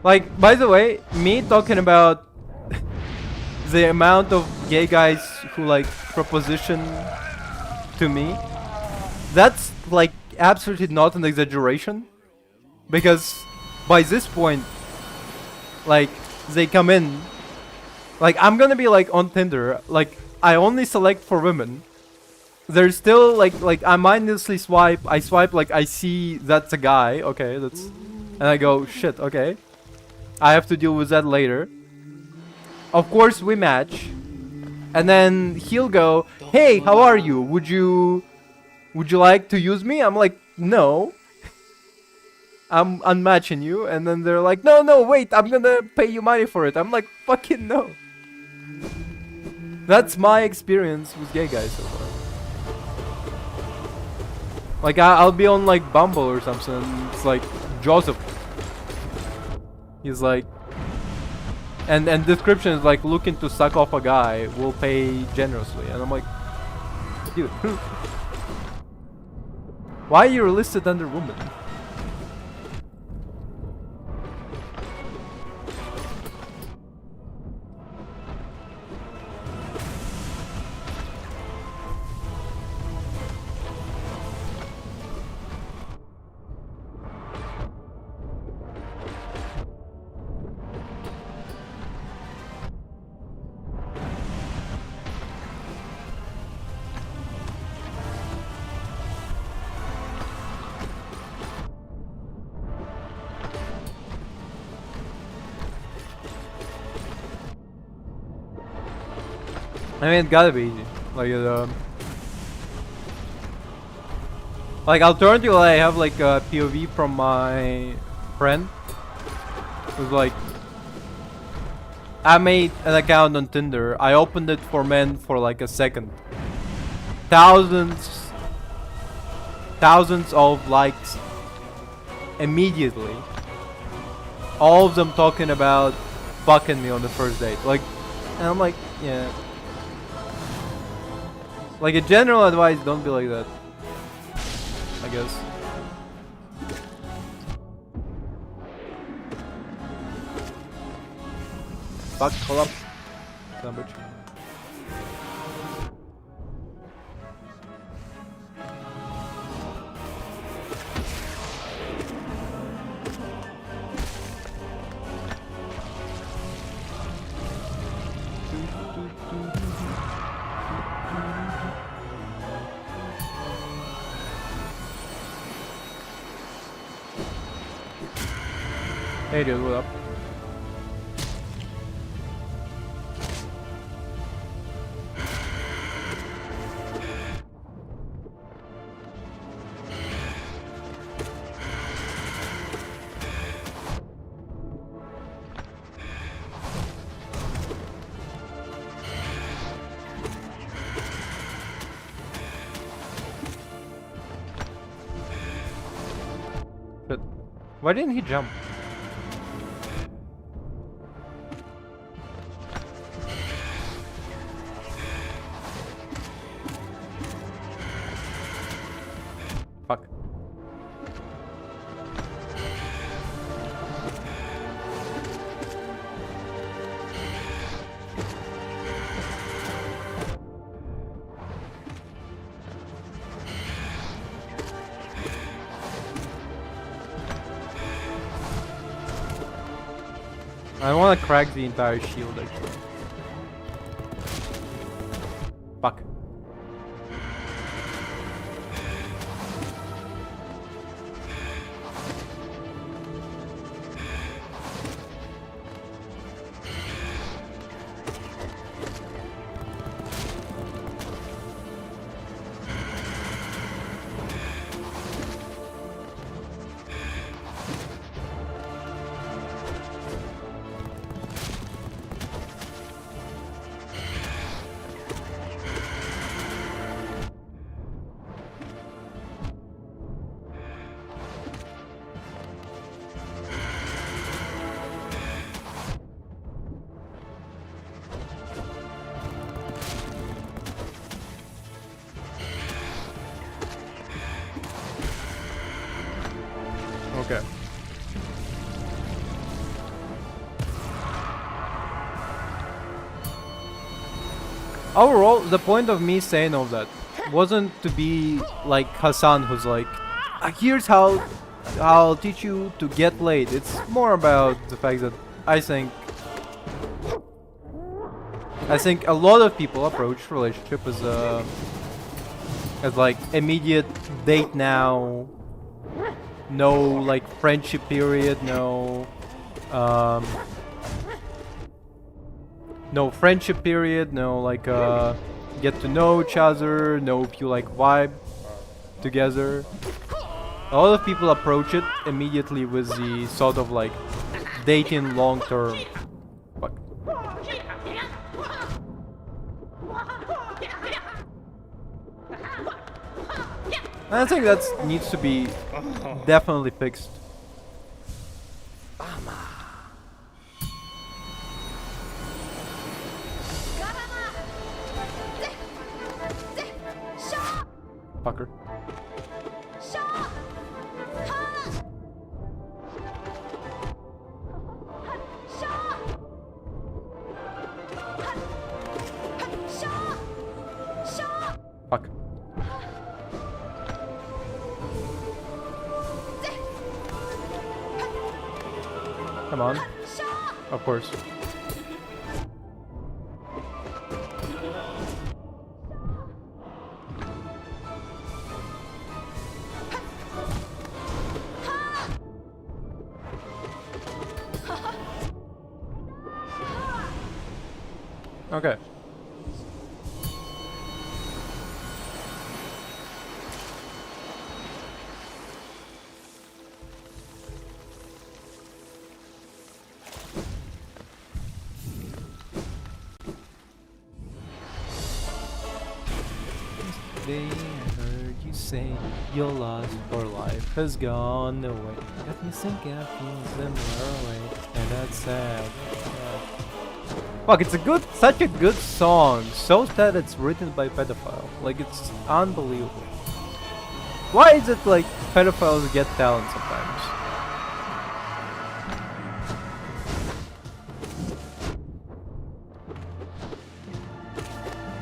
[SPEAKER 1] Like, by the way, me talking about the amount of gay guys who like proposition to me, that's like absolutely not an exaggeration, because by this point, like, they come in, like, I'm gonna be like on Tinder, like I only select for women. There's still like I mindlessly swipe, I swipe, like I see that's a guy, okay, that's, and I go, shit, okay, I have to deal with that later. Of course we match, and then he'll go, hey, how are you, would you like to use me? I'm like, no, I'm unmatching you. And then they're like, no, wait, I'm gonna pay you money for it. I'm like, fucking no. That's my experience with gay guys so far. Like, I'll be on like Bumble or something, it's like Joseph, he's like, and description is like, looking to suck off a guy, will pay generously. And I'm like, dude, why are you listed under woman? I mean, it gotta be easy. Like alternatively, I have like a POV from my friend who's like, I made an account on Tinder, I opened it for men for like a second, thousands of likes immediately, all of them talking about fucking me on the first date, like, and I'm like, yeah. Like, a general advice, don't be like that, I guess. Fuck, hold up. Son of a bitch. Hey dude, what up? But why didn't he jump? Fuck. I want to crack the entire shield actually. Fuck. Okay. Overall, the point of me saying all that wasn't to be like Hassan, who's like, here's how I'll teach you to get laid. It's more about the fact that I think a lot of people approach relationship as like immediate date now. No like friendship period, no friendship period, no like get to know each other, no if you like vibe together. A lot of people approach it immediately with the sort of like dating long term. Fuck. I think that needs to be definitely fixed. Fucker. Fuck. Come on. Of course. Okay. Yesterday I heard you say your lost for life has gone away. Got me thinking I feel similar way, and that's sad. Fuck, it's such a good song. So sad it's written by pedophile. Like, it's unbelievable. Why is it like pedophiles get talent sometimes?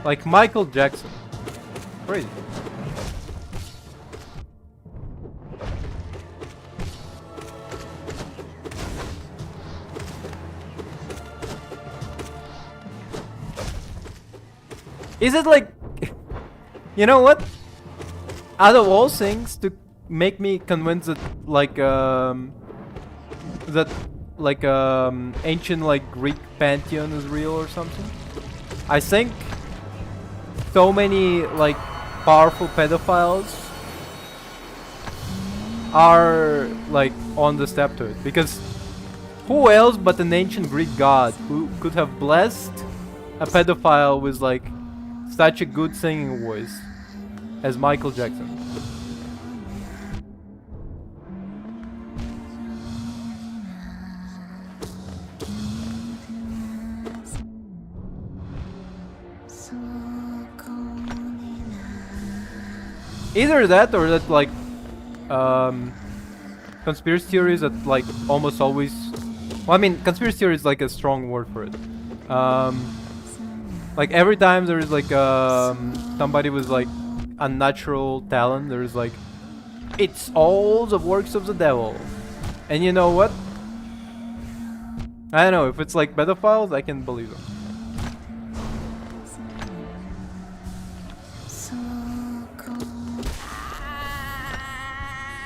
[SPEAKER 1] Like Michael Jackson. Crazy. Is it like, you know what? Out of all things, to make me convinced that ancient like Greek pantheon is real or something, I think so many like powerful pedophiles are like on the step to it, because who else but an ancient Greek god who could have blessed a pedophile with like such a good singing voice as Michael Jackson? Either that or that like conspiracy theories that like almost always, well, I mean conspiracy theory is like a strong word for it. Like every time there is like somebody with like unnatural talent, there's like, it's all the works of the devil. And you know what? I don't know, if it's like pedophiles, I can believe them.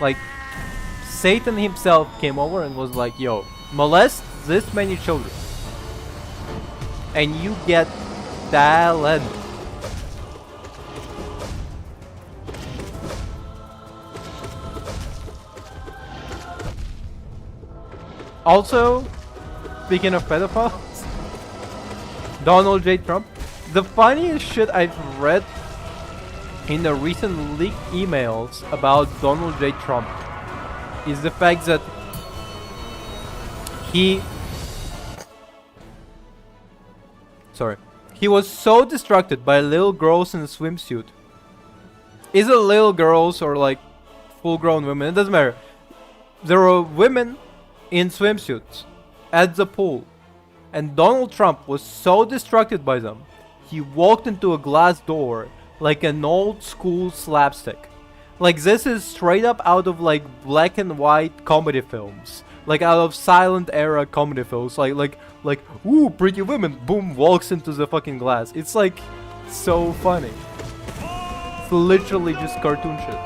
[SPEAKER 1] Like, Satan himself came over and was like, yo, molest this many children. And you get talent. Also, speaking of pedophiles, Donald J. Trump. The funniest shit I've read in the recent leaked emails about Donald J. Trump is the fact that he was so distracted by little girls in a swimsuit. Is it little girls or like full-grown women? It doesn't matter. There were women in swimsuits at the pool, and Donald Trump was so distracted by them, he walked into a glass door like an old school slapstick. Like, this is straight up out of like black and white comedy films, like out of silent era comedy films, like ooh, pretty women, boom, walks into the fucking glass. It's like so funny. It's literally just cartoon shit.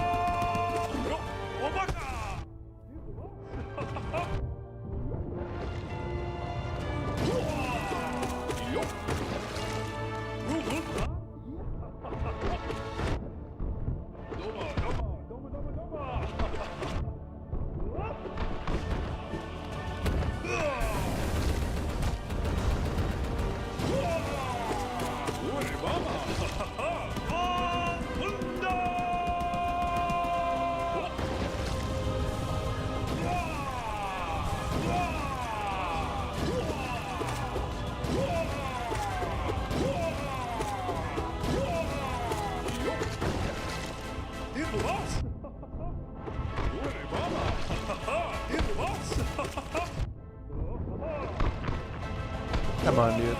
[SPEAKER 1] Come on, dude.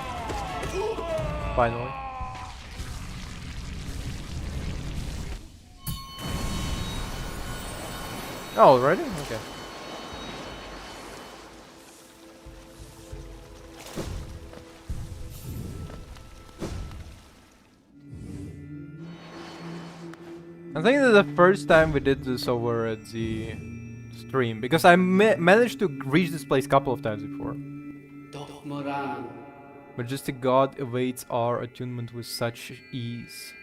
[SPEAKER 1] Finally. Oh, already? Okay. I think that's the first time we did this over at the stream, because I managed to reach this place a couple of times before. Majestic God awaits our attunement with such ease.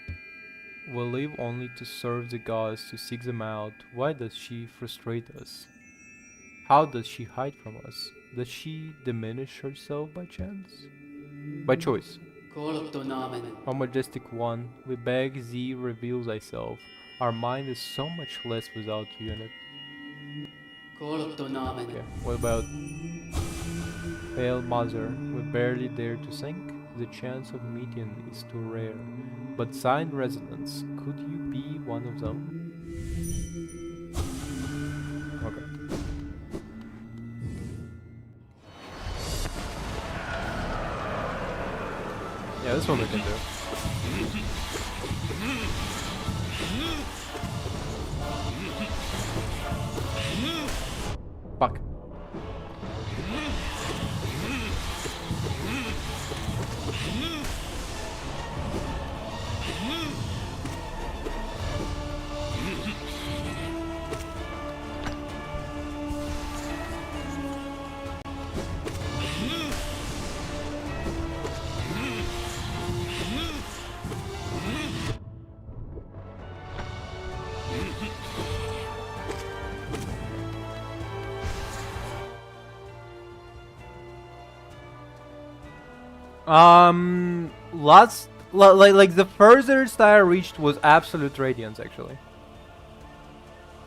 [SPEAKER 1] We live only to serve the gods, to seek them out. Why does she frustrate us? How does she hide from us? Does she diminish herself by chance? By choice. O Majestic One, we beg thee, reveal thyself. Our mind is so much less without you in it. Okay, what about Pale Mother? We barely dare to think. The chance of meeting is too rare. But signed residents, could you be one of them? Okay. Yeah, this one we can do. Fuck. Like the furthest I reached was Absolute Radiance actually.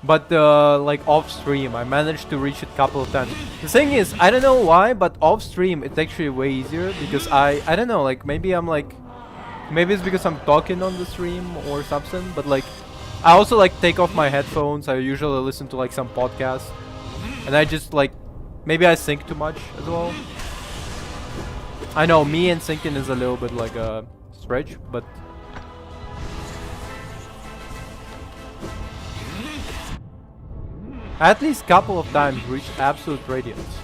[SPEAKER 1] But like off stream, I managed to reach it a couple of times. The thing is, I don't know why, but off stream it's actually way easier because I don't know, like maybe it's because I'm talking on the stream or something, but like I also like take off my headphones. I usually listen to like some podcasts, and I just like maybe I think too much as well. I know me and thinking is a little bit like a stretch, but at least couple of times reached Absolute Radiance.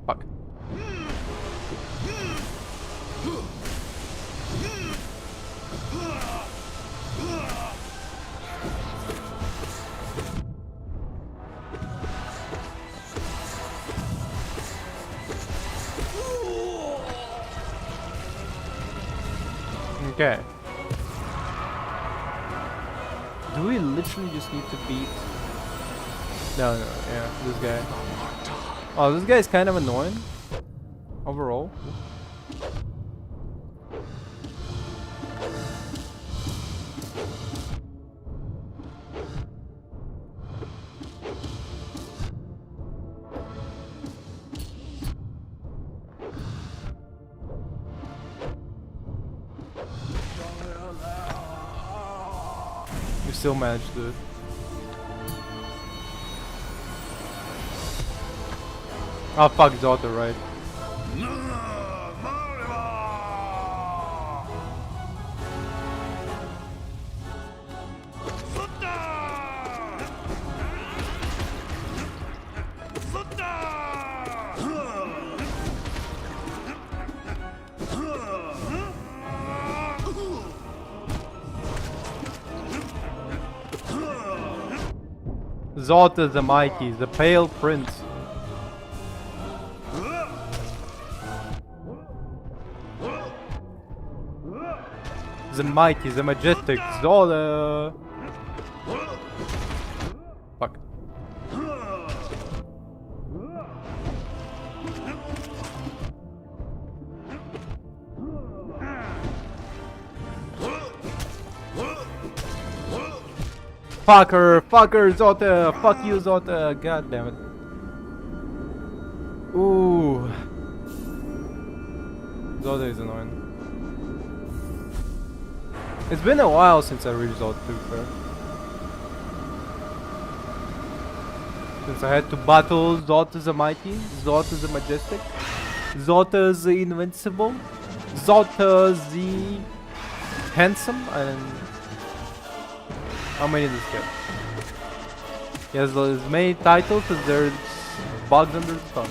[SPEAKER 1] Fuck. Okay. Do we literally just need to beat... No, yeah, this guy. Oh, this guy is kind of annoying. Overall. We still managed to do it. Oh fuck, Zota, right? Zota the Mighty, the Pale Prince. The Mighty, the Majestic, Zota. Fuck. Fucker, fucker, Zota, fuck you, Zota, god damn it. Ooh. Zota is annoying. It's been a while since I reached Zota, to be fair. Since I had to battle Zota the Mighty, Zota the Majestic, Zota the Invincible, Zota the Handsome, and... How many does he get? He has as many titles as there's bugs under the sun.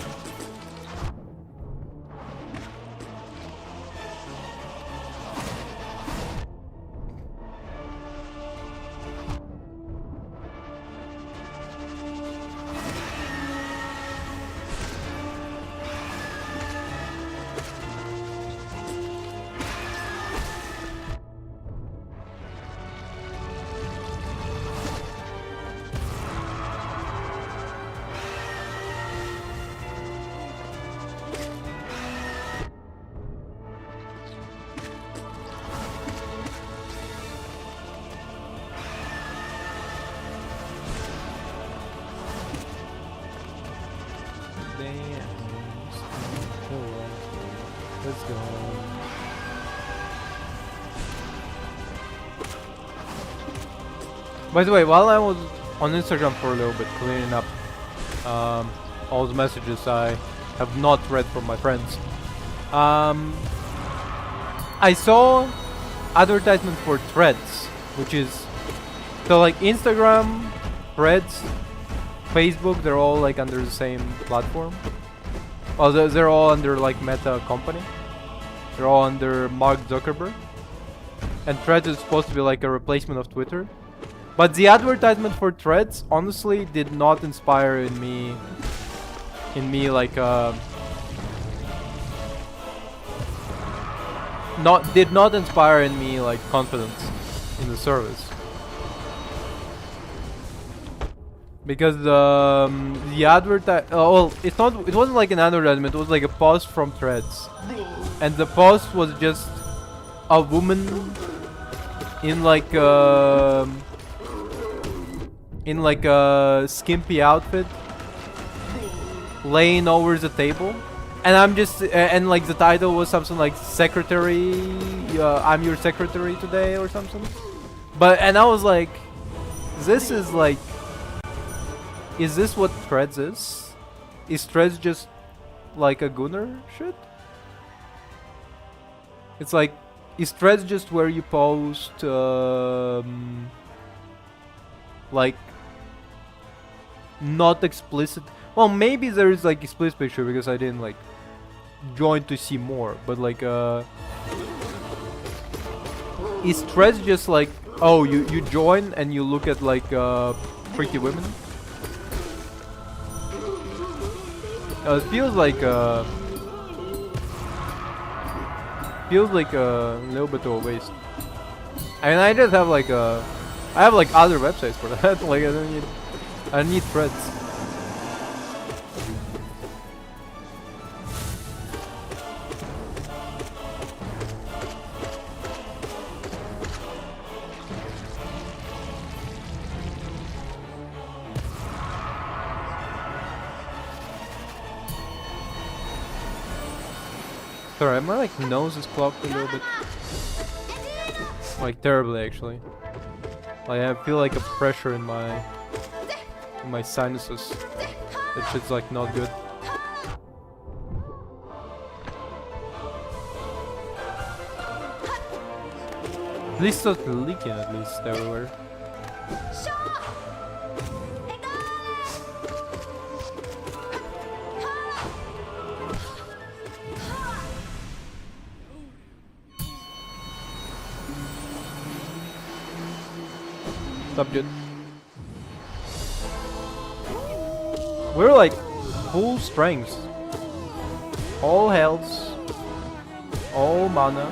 [SPEAKER 1] Let's go. By the way, while I was on Instagram for a little bit cleaning up all the messages I have not read from my friends, I saw advertisement for Threads, which is so like Instagram, Threads, Facebook, they're all like under the same platform. Well, they're all under like Meta company. They're all under Mark Zuckerberg. And Threads is supposed to be like a replacement of Twitter. But the advertisement for Threads honestly did not inspire in me like did not inspire in me like confidence in the service. Because the it wasn't like an advertisement, it was like a post from Threads. And the post was just a woman in like a skimpy outfit laying over the table. And I'm just and like the title was something like secretary, I'm your secretary today or something. And I was like, this is like, is this what Threads is? Is Threads just like a Gunner shit? It's like, is Threads just where you post like not explicit. Well, maybe there is like explicit picture because I didn't like join to see more, but like is Threads just like, oh, you join and you look at like pretty women? It feels like a little bit of a waste. I mean, I just have like I have like other websites for that. Like I don't need Threads. Sorry, my like nose is clogged a little bit. Like terribly actually. Like I feel like a pressure in my sinuses. That shit's like not good. At least it's not leaking at least everywhere. Dude. We're like full strength, all health, all mana.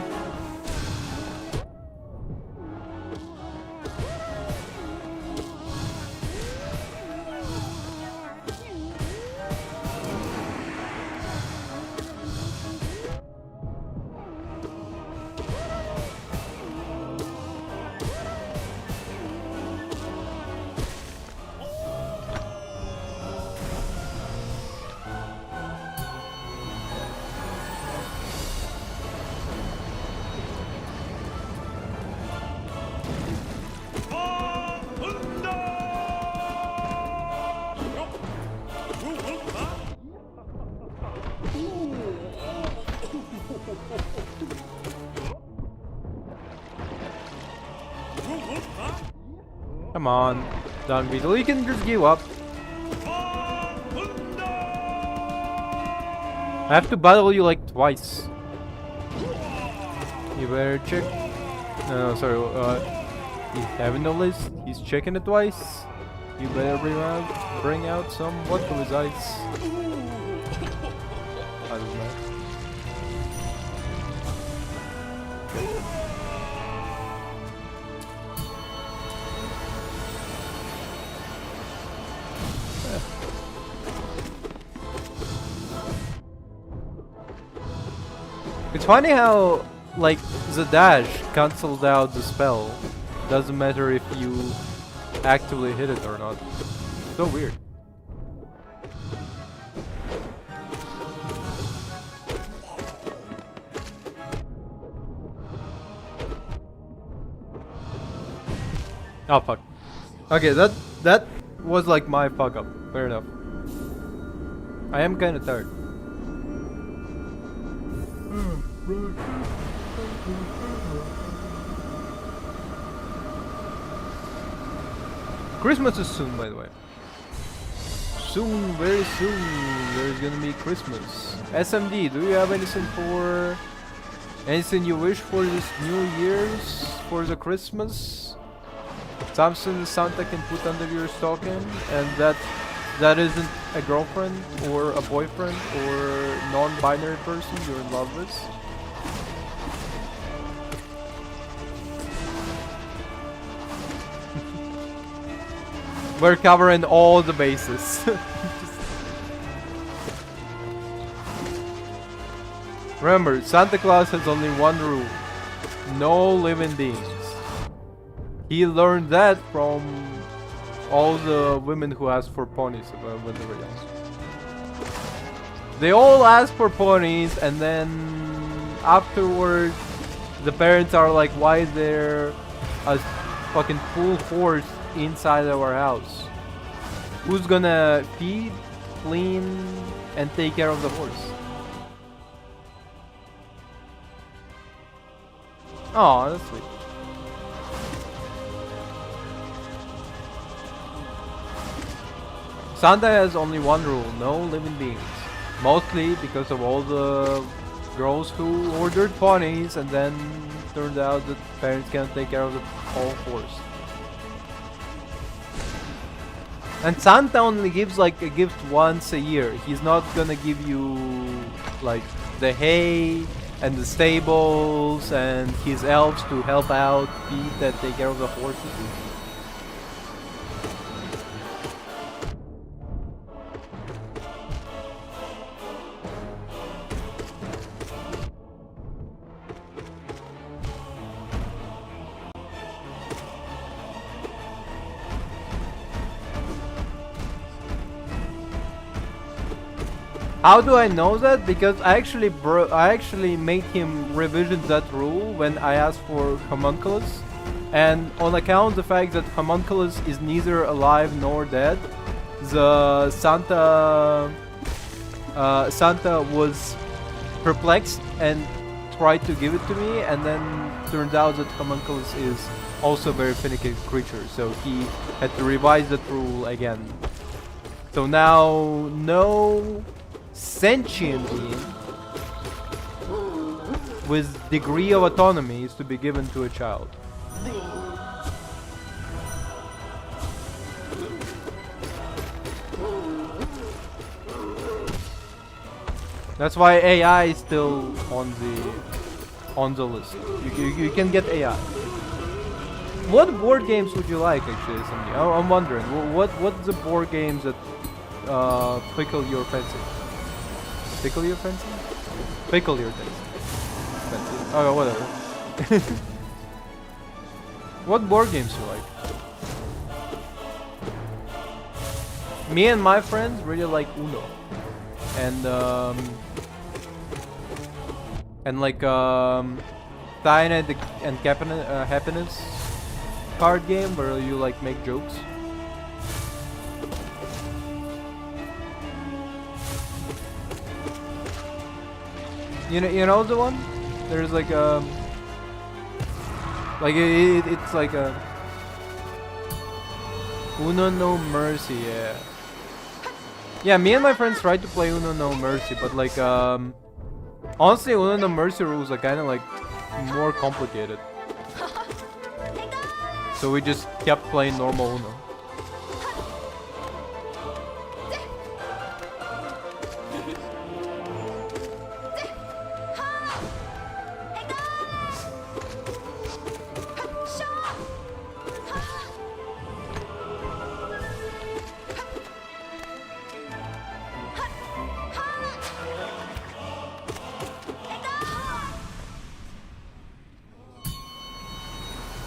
[SPEAKER 1] Come on, Don Beetle, you can just give up. I have to battle you like twice. You better check. No, sorry. He's having no list. He's checking it twice. You better bring out some what from his eyes. I don't know. It's funny how, like, the dash cancels out the spell. Doesn't matter if you actively hit it or not. So weird. Oh fuck. Okay, that was like my fuck up. Fair enough. I am kinda tired. Christmas is soon, by the way. Soon, very soon, there's gonna be Christmas. SMD, do you have anything you wish for this New Year's, for the Christmas? Something Santa can put under your stocking, and that isn't a girlfriend or a boyfriend or non-binary person you're in love with? We're covering all the bases. Remember, Santa Claus has only one rule. No living beings. He learned that from all the women who asked for ponies when they were young. They all ask for ponies, and then afterwards the parents are like, why is there a fucking full horse inside our house? Who's gonna feed, clean, and take care of the horse? Oh, that's sweet. Santa has only one rule: no living beings. Mostly because of all the girls who ordered ponies and then turned out that parents can't take care of the whole horse. And Santa only gives like a gift once a year. He's not gonna give you like the hay and the stables and his elves to help out, feed and take care of the horses. How do I know that? Because I actually made him revision that rule when I asked for Homunculus, and on account of the fact that Homunculus is neither alive nor dead, the Santa was perplexed and tried to give it to me, and then turned out that Homunculus is also a very finicky creature, so he had to revise that rule again. So now no sentient being with degree of autonomy is to be given to a child. That's why AI is still on the list. You can get AI. What board games would you like, actually? I'm wondering. What's the board games that pickle your fancy? Pickle your fancy? Pickle your fancy. Oh, whatever. What board games do you like? Me and my friends really like Uno, and like Cyanide and Happiness card game where you like make jokes. You know the one? There's like it's like a Uno No Mercy, yeah. Yeah, me and my friends tried to play Uno No Mercy, but like honestly Uno No Mercy rules are kinda like more complicated. So we just kept playing normal Uno.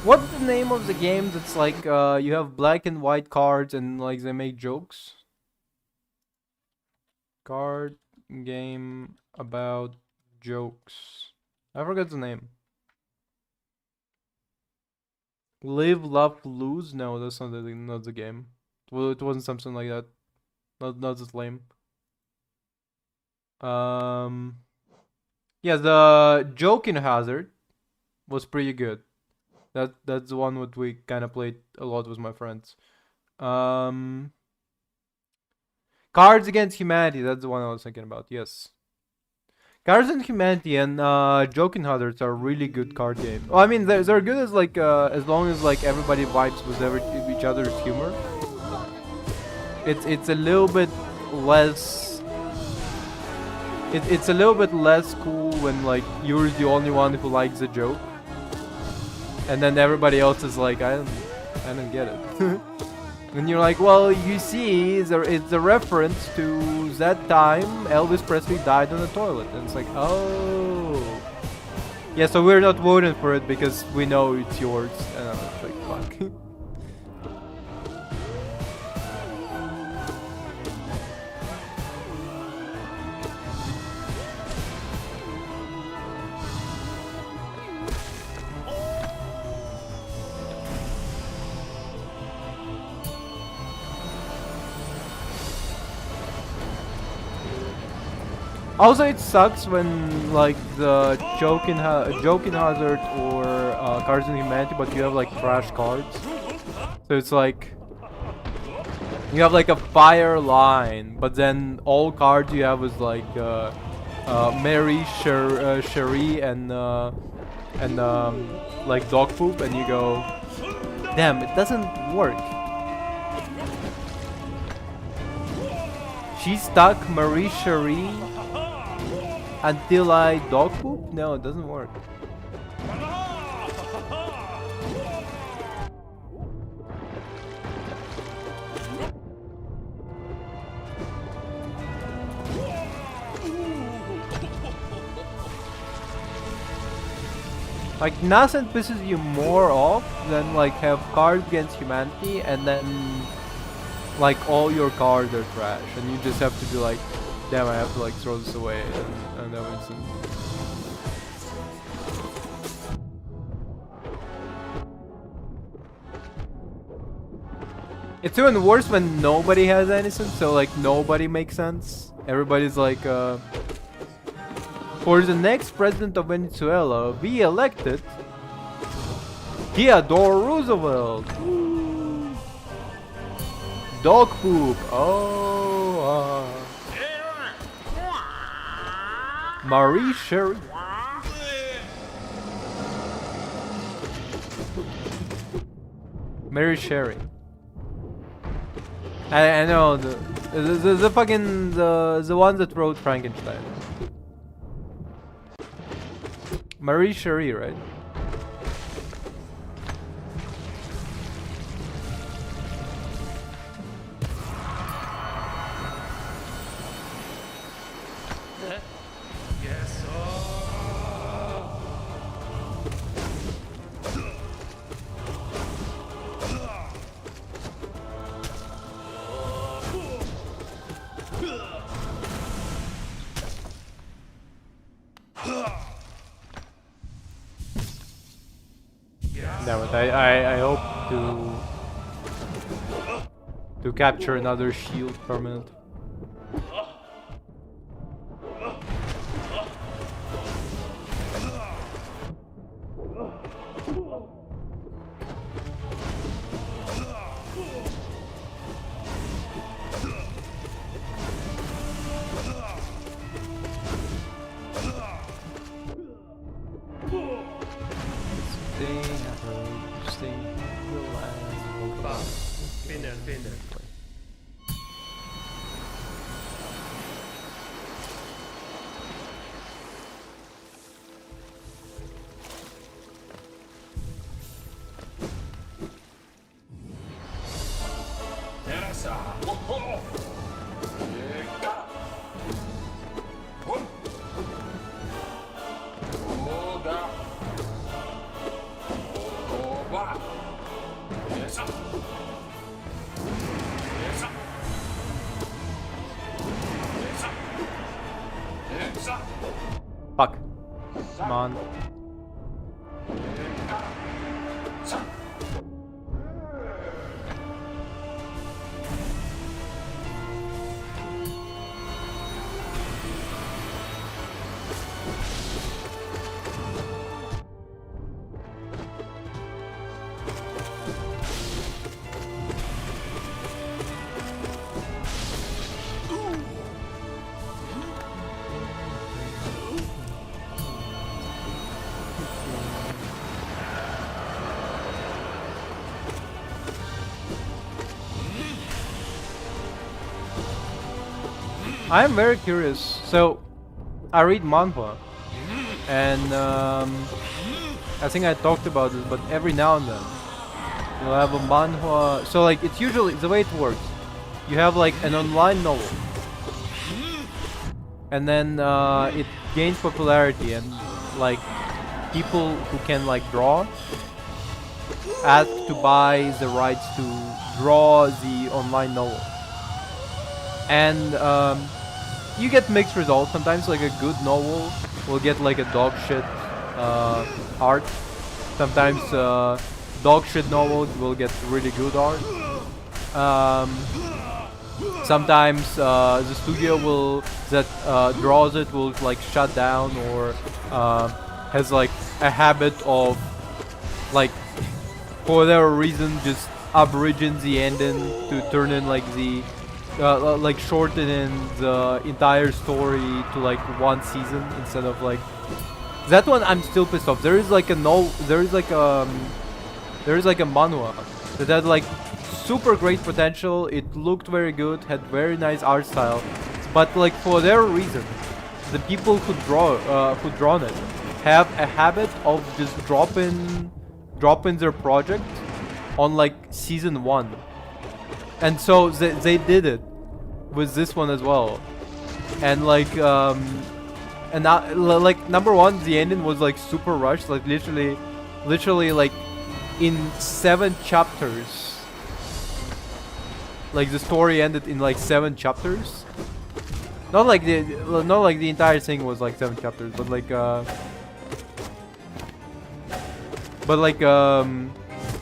[SPEAKER 1] What's the name of the game that's like you have black and white cards and like they make jokes? Card game about jokes. I forgot the name. Live, Love, Lose? No, that's not the game. Well, it wasn't something like that. Not as lame. Yeah, the Joking Hazard was pretty good. That's the one that we kind of played a lot with my friends. Cards Against Humanity, that's the one I was thinking about. Yes. Cards Against Humanity and Joking Hazards are really good card games. Well, I mean, they're good as like as long as like everybody vibes with each other's humor. It's a little bit less. It's a little bit less cool when like you're the only one who likes the joke. And then everybody else is like, I don't get it. And you're like, well, you see, it's a reference to that time Elvis Presley died on the toilet. And it's like, oh. Yeah, so we're not voting for it because we know it's yours. And I'm like, fuck. Also, it sucks when like the Joking Hazard or Cards in Humanity, but you have like trash cards. So it's like You have like a fire line, but then all cards you have is like Mary, Cherie, and like dog poop, and you go, damn, it doesn't work. She's stuck, Marie Cherie, until I dog poop? No, it doesn't work. Like, nothing pisses you more off than like have Cards Against Humanity and then like all your cards are trash and you just have to be like, damn, I have to like throw this away and everything. It's even worse when nobody has anything, so like nobody makes sense. Everybody's like, for the next president of Venezuela, we elected Theodore Roosevelt. Ooh. Dog poop. Oh. Marie Cherie. Mary Cherie. I know the fucking the one that wrote Frankenstein. Marie Cherie, right?
[SPEAKER 2] Yes.
[SPEAKER 1] Damn it, I hope to capture another shield permanent.
[SPEAKER 2] Spinner.
[SPEAKER 1] Fuck. Come on. I am very curious. So, I read manhwa, and I think I talked about this, but every now and then you'll have a manhwa. So, like, it's usually the way it works. You have like an online novel, and then it gains popularity, and like people who can like draw ask to buy the rights to draw the online novel, and you get mixed results. Sometimes like a good novel will get like a dog shit art. Sometimes dog shit novels will get really good art. Sometimes the studio that draws it will like shut down, or has like a habit of like for whatever reason just abridging the ending to turn in like the like shortening the entire story to like one season instead of like that one. I'm still pissed off. There is like a manhwa that had like super great potential. It looked very good, had very nice art style, but like for their reason, the people who drawn it have a habit of just dropping their project on like season 1. And so they did it with this one as well. And like and now, like number 1, the ending was like super rushed, like literally like in 7 chapters. Like the story ended in like 7 chapters. Not like the entire thing was like 7 chapters, but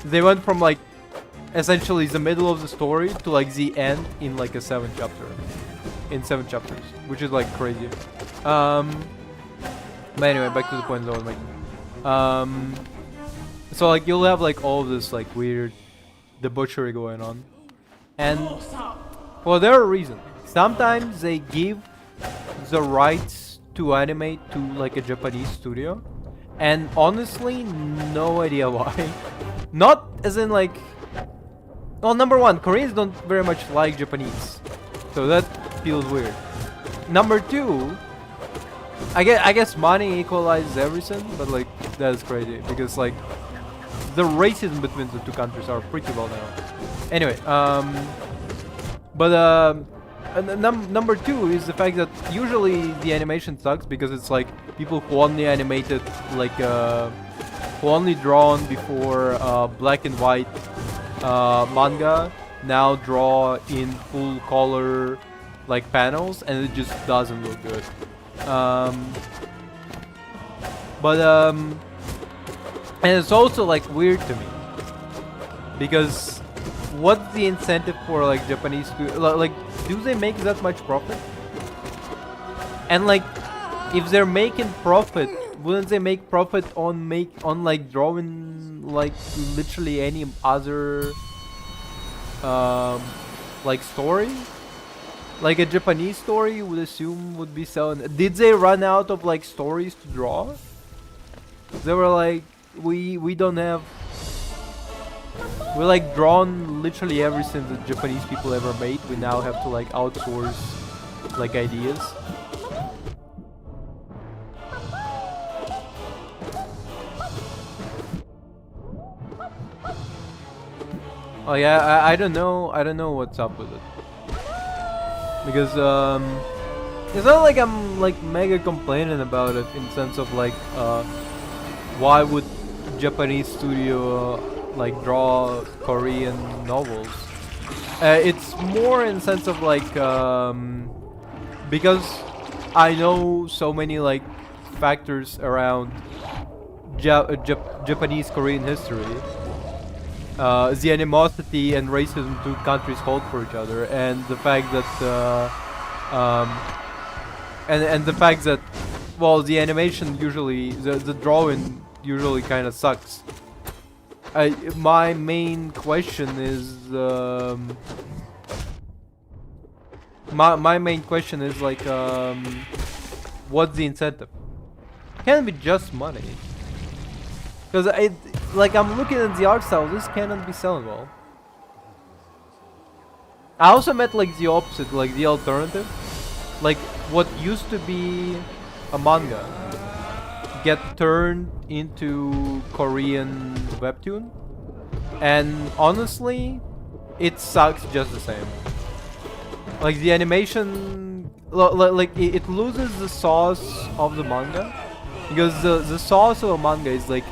[SPEAKER 1] they went from like essentially the middle of the story to like the end in like a 7 chapters, which is like crazy. But anyway, back to the point that I was making. So like you'll have like all of this like weird debauchery going on, and for their reason, sometimes they give the rights to animate to like a Japanese studio, and honestly, no idea why. Not as in like, well, number 1, Koreans don't very much like Japanese, so that feels weird. Number 2, I guess money equalizes everything, but like that's crazy because like the racism between the two countries are pretty well known. Anyway, number 2 is the fact that usually the animation sucks because it's like people who only animated like who only drawn before black and white manga now draw in full color like panels, and it just doesn't look good. And it's also like weird to me because what's the incentive for like Japanese like, do they make that much profit? And like if they're making profit, wouldn't they make profit on like drawing like literally any other like story? Like a Japanese story you would assume would be selling. Did they run out of like stories to draw? They were like, we don't have, we like drawn literally everything that Japanese people ever made. We now have to like outsource like ideas. Oh yeah, I don't know what's up with it. Because it's not like I'm like mega complaining about it in sense of like why would Japanese studio like draw Korean novels. It's more in sense of like because I know so many like factors around Japanese Korean history. The animosity and racism two countries hold for each other, and the fact that and the fact that, well, the animation usually, the drawing usually kind of sucks. My main question is my main question is like what's the incentive? Can't be just money. Because I'm looking at the art style, this cannot be selling well. I also met like the opposite, like the alternative. Like what used to be a manga get turned into Korean webtoon. And honestly, it sucks just the same. Like the animation, like it loses the sauce of the manga. Because the sauce of a manga is like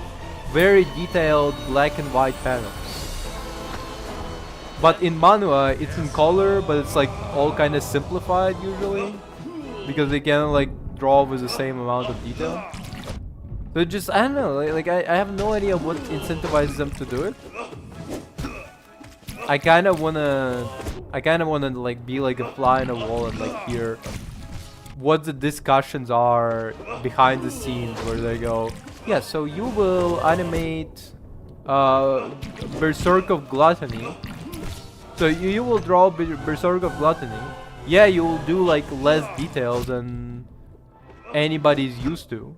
[SPEAKER 1] very detailed black and white panels. But in manhwa, it's in color, but it's like all kind of simplified usually, because they can like draw with the same amount of detail. So it just, I don't know, like I have no idea what incentivizes them to do it. I kind of wanna like be like a fly in a wall and like hear what the discussions are behind the scenes where they go, yeah, so you will animate uh, Berserk of Gluttony. So you will draw Berserk of Gluttony. Yeah, you will do like less details than anybody's used to.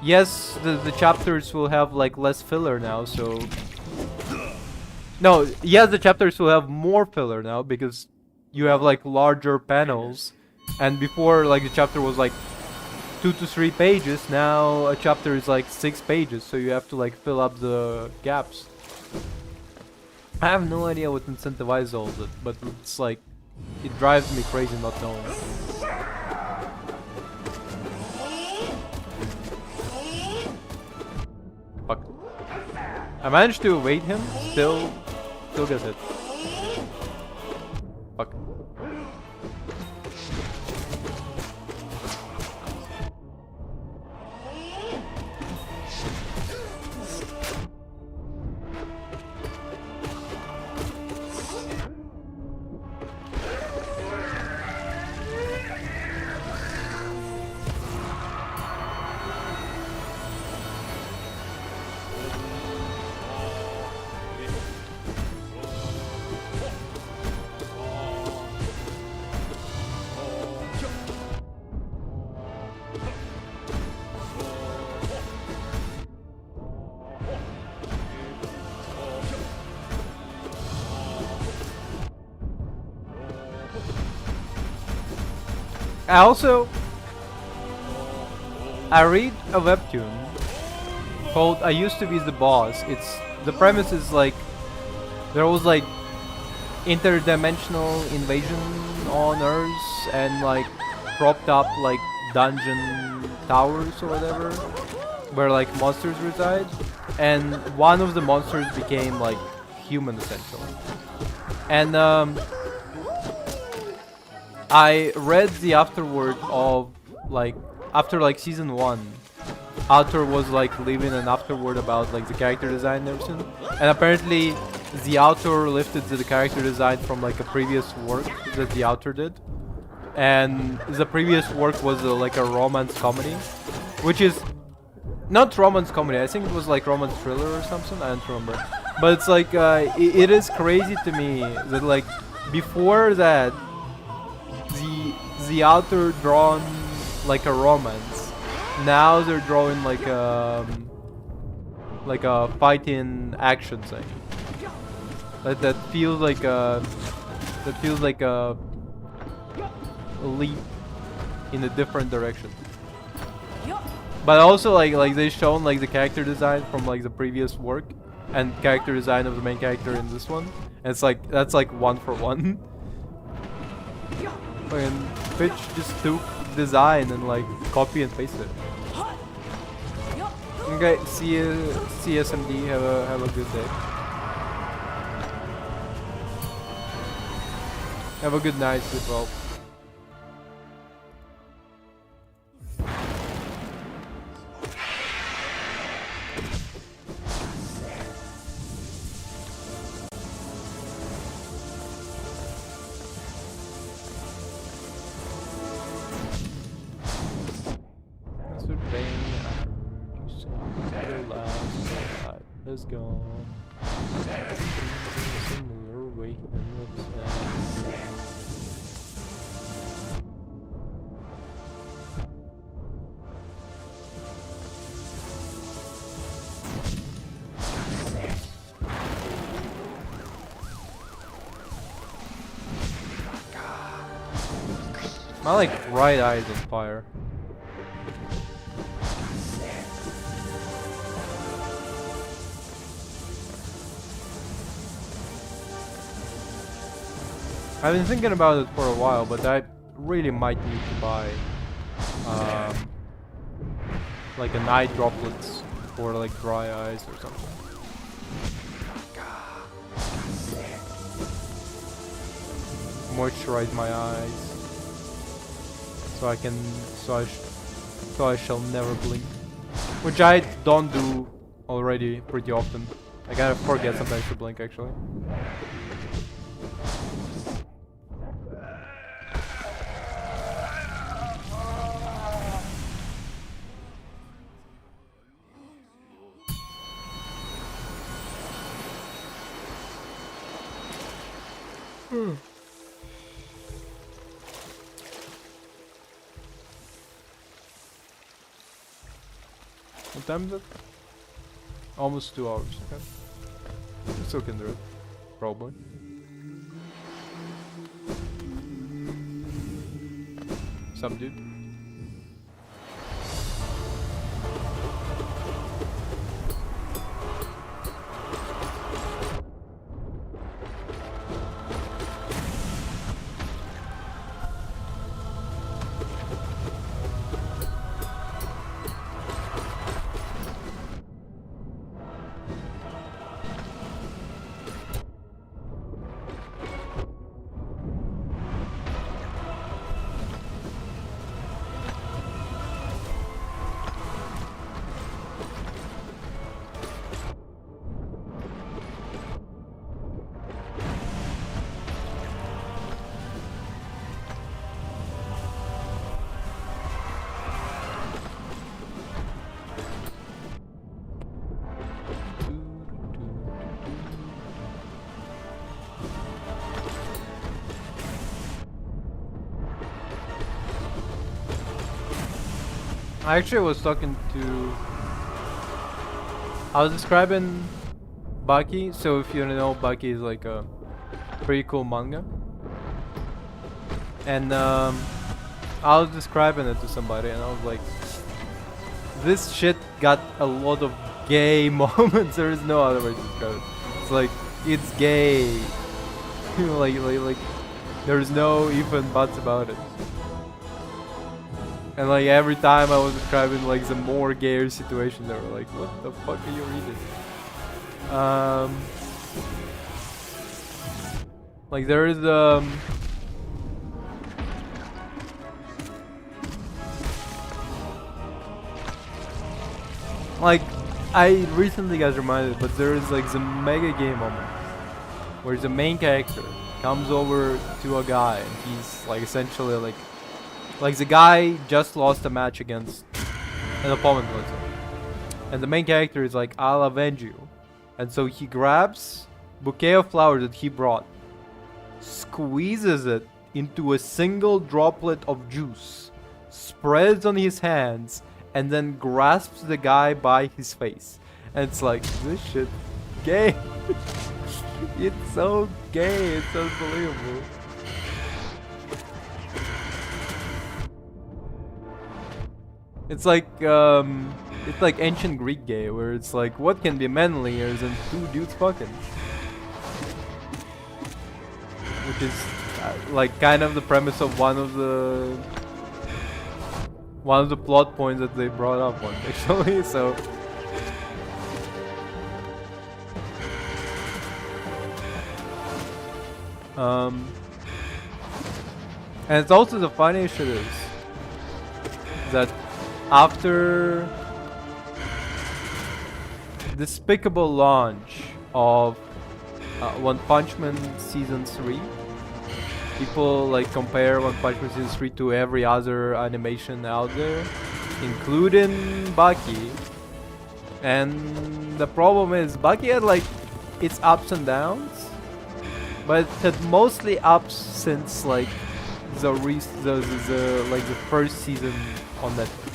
[SPEAKER 1] Yes, the chapters will have like less filler now, so... No, yes, the chapters will have more filler now because you have like larger panels. And before, like, the chapter was like 2 to 3 pages, now a chapter is like 6 pages, so you have to like fill up the gaps. I have no idea what incentivizes all of it, but it's like, it drives me crazy not knowing. Fuck. I managed to evade him, still get hit. Fuck. I read a webtoon called I Used to Be the Boss. The premise is like there was like interdimensional invasion on Earth and like propped up like dungeon towers or whatever where like monsters reside, and one of the monsters became like human essentially. And I read the afterword of like after like season 1, author was like leaving an afterword about like the character design and everything, and apparently the author lifted the character design from like a previous work that the author did, and the previous work was like a romance comedy, which is not romance comedy, I think it was like romance thriller or something, I don't remember, but it's like it is crazy to me that like before that the author drawn like a romance. Now they're drawing like a fighting action thing. That feels like a leap in a different direction. But also like they shown like the character design from like the previous work and character design of the main character in this one. And it's like that's like 1 for 1. And Pitch just took design and like copy and paste it. Okay, see you, CSMD. Have a good day. Have a good night as well. Let's go. Similar way. My like right eye is on fire. I've been thinking about it for a while, but I really might need to buy like an eye droplets for like dry eyes or something. Moisturize my eyes so I shall never blink, which I don't do already pretty often. I kind of forget sometimes to blink actually. What time is it? Almost 2 hours. Okay. We still can do it. Probably. Sup, dude? I actually was talking to... I was describing Baki, so if you don't know, Baki is like a pretty cool manga. And I was describing it to somebody and I was like, this shit got a lot of gay moments, there is no other way to describe it. It's like, it's gay. like, there's no even buts about it. And like every time I was describing like the more gayer situation, they were like, what the fuck are you reading? Like there is like I recently got reminded, but there is like the mega game moment where the main character comes over to a guy and he's like essentially like the guy just lost a match against an opponent, let's say. And the main character is like, I'll avenge you. And so he grabs bouquet of flowers that he brought, squeezes it into a single droplet of juice, spreads on his hands, and then grasps the guy by his face. And it's like, this shit gay. It's so gay, it's unbelievable. It's like ancient Greek gay, where it's like, what can be manlier than two dudes fucking? Which is like kind of the premise of one of the plot points that they brought up once, actually. So and it's also the funniest shit is that after despicable launch of One Punch Man Season 3, people like compare One Punch Man Season 3 to every other animation out there, including Baki. And the problem is Baki had like its ups and downs, but it had mostly ups since like the first season on Netflix.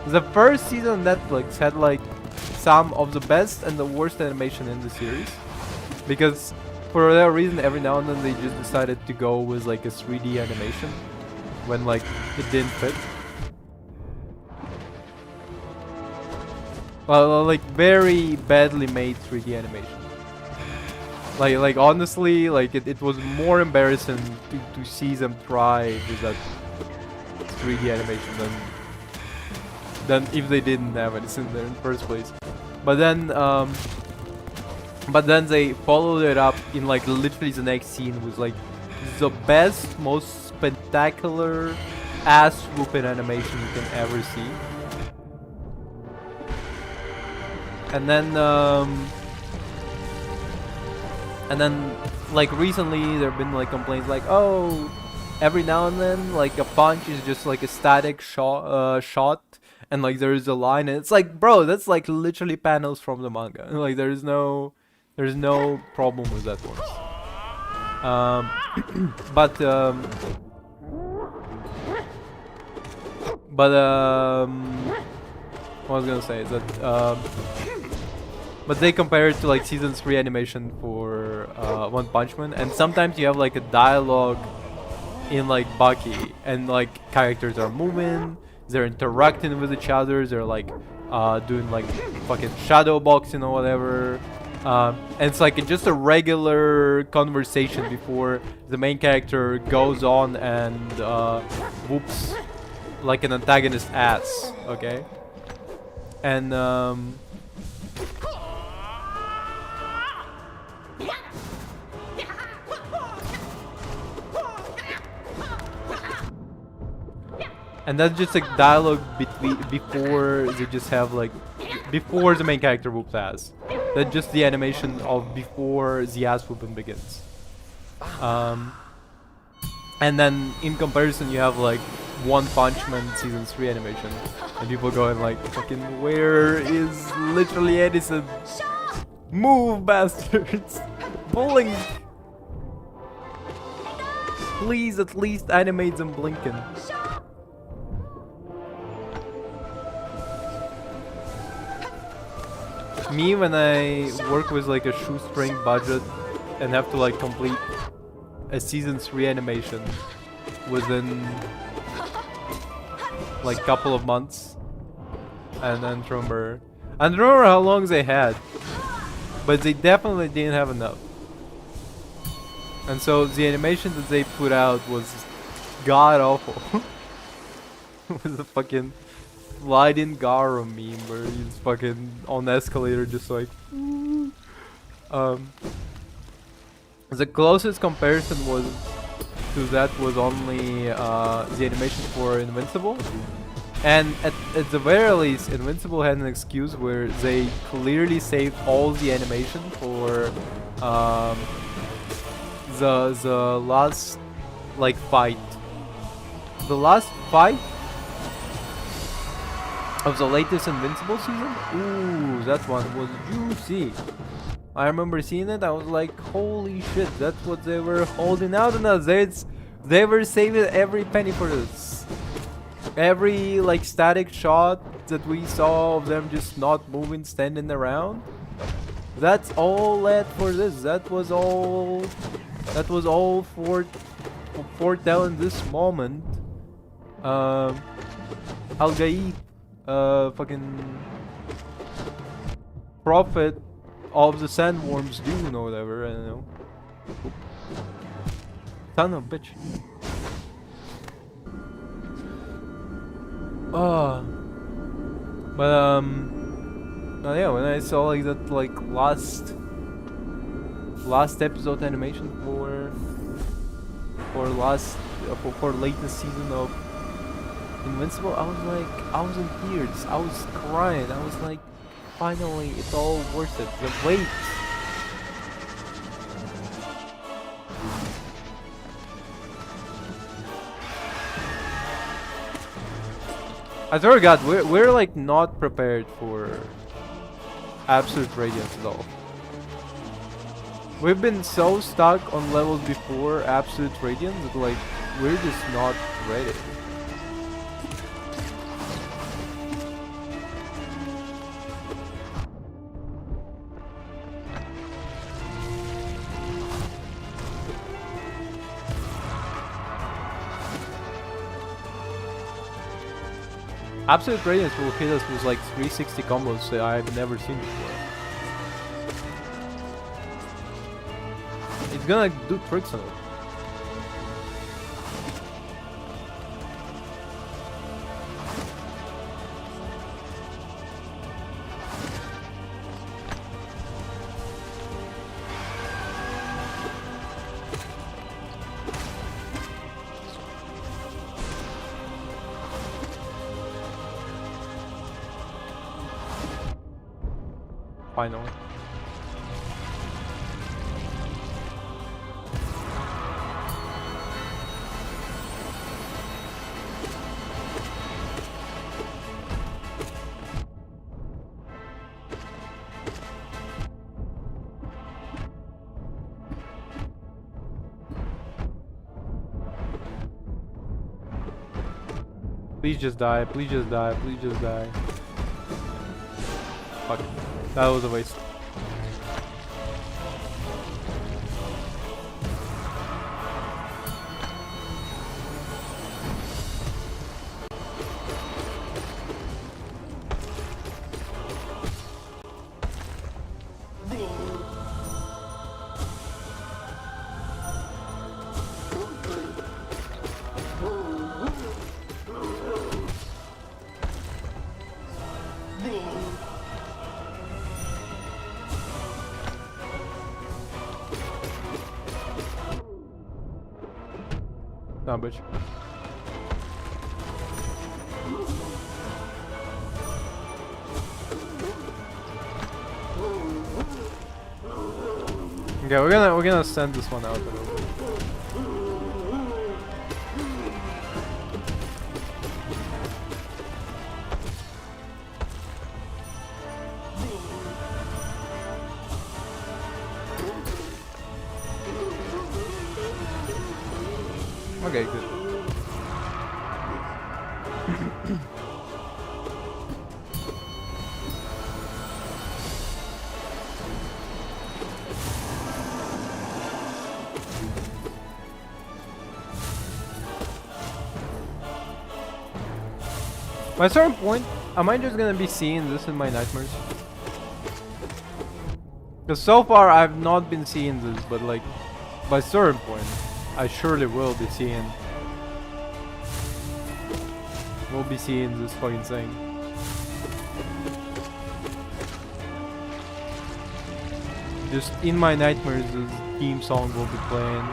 [SPEAKER 1] The first season on Netflix had like some of the best and the worst animation in the series, because for whatever reason every now and then they just decided to go with like a 3D animation when like it didn't fit. Well, like very badly made 3D animation. Like honestly, like it was more embarrassing to see them try with that 3D animation than if they didn't have it in there in the first place. But then they followed it up in like literally the next scene with like the best, most spectacular ass whooping animation you can ever see. And then like recently there have been like complaints like, oh, every now and then like a punch is just like a static shot and like there is a line, and it's like, bro, that's like literally panels from the manga. Like there's no problem with that one. Um, but what I was gonna say is that but they compare it to like season 3 animation for One Punch Man, and sometimes you have like a dialogue in like Baki, and like characters are moving, they're interacting with each other, they're like doing like fucking shadow boxing or whatever. And it's like just a regular conversation before the main character goes on and whoops like an antagonist ass, okay? And and that's just like dialogue between before they just have like before the main character whoops ass. That's just the animation of before the ass whooping begins. And then in comparison you have like One Punch Man season 3 animation, and people going like, fucking where is literally Edison? Move, bastards! Bowling! Please at least animate them blinking. Me, when I work with like a shoestring budget and have to like complete a season 3 animation within like couple of months, and then remember, I don't remember how long they had, but they definitely didn't have enough. And so the animation that they put out was god awful. With the fucking sliding Garo meme where he's fucking on the escalator just like the closest comparison was to that was only the animation for Invincible, and at the very least Invincible had an excuse where they clearly saved all the animation for the last like fight. The last fight of the latest Invincible season? Ooh, that one was juicy. I remember seeing it, I was like, holy shit, that's what they were holding out on us. They were saving every penny for this. Every like static shot that we saw of them just not moving, standing around. That's all led for this. That was all for telling this moment. Al-Gaid, fucking prophet of the Sandworms Dune or whatever, I don't know. Son of a bitch. But yeah, when I saw like that like last episode animation for latest season of Invincible, I was in tears. I was crying. I was like, finally, it's all worth it. The wait. I swear to God, we're like not prepared for Absolute Radiance at all. We've been so stuck on levels before Absolute Radiance that like we're just not ready. Absolute Radiance will hit us with like 360 combos that I've never seen before. It's gonna do tricks on it. Finally. Please just die, please just die, please just die. Fuck. That was a waste. Nah, bitch. Okay, we're gonna send this one out a little bit. Okay, good. By a certain point, am I just gonna be seeing this in my nightmares? Because so far I've not been seeing this, but like, by a certain point, I surely will be seeing. We'll be seeing this fucking thing. Just in my nightmares, this theme song will be playing.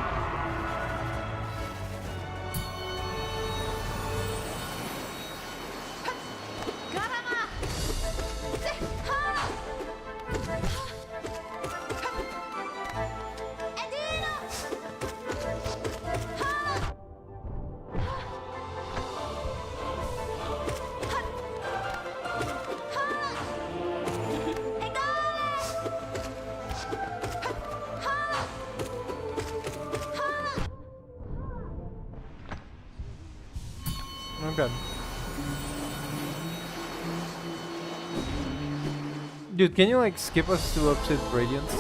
[SPEAKER 1] Okay. Dude, can you like skip us to Upset Radiance?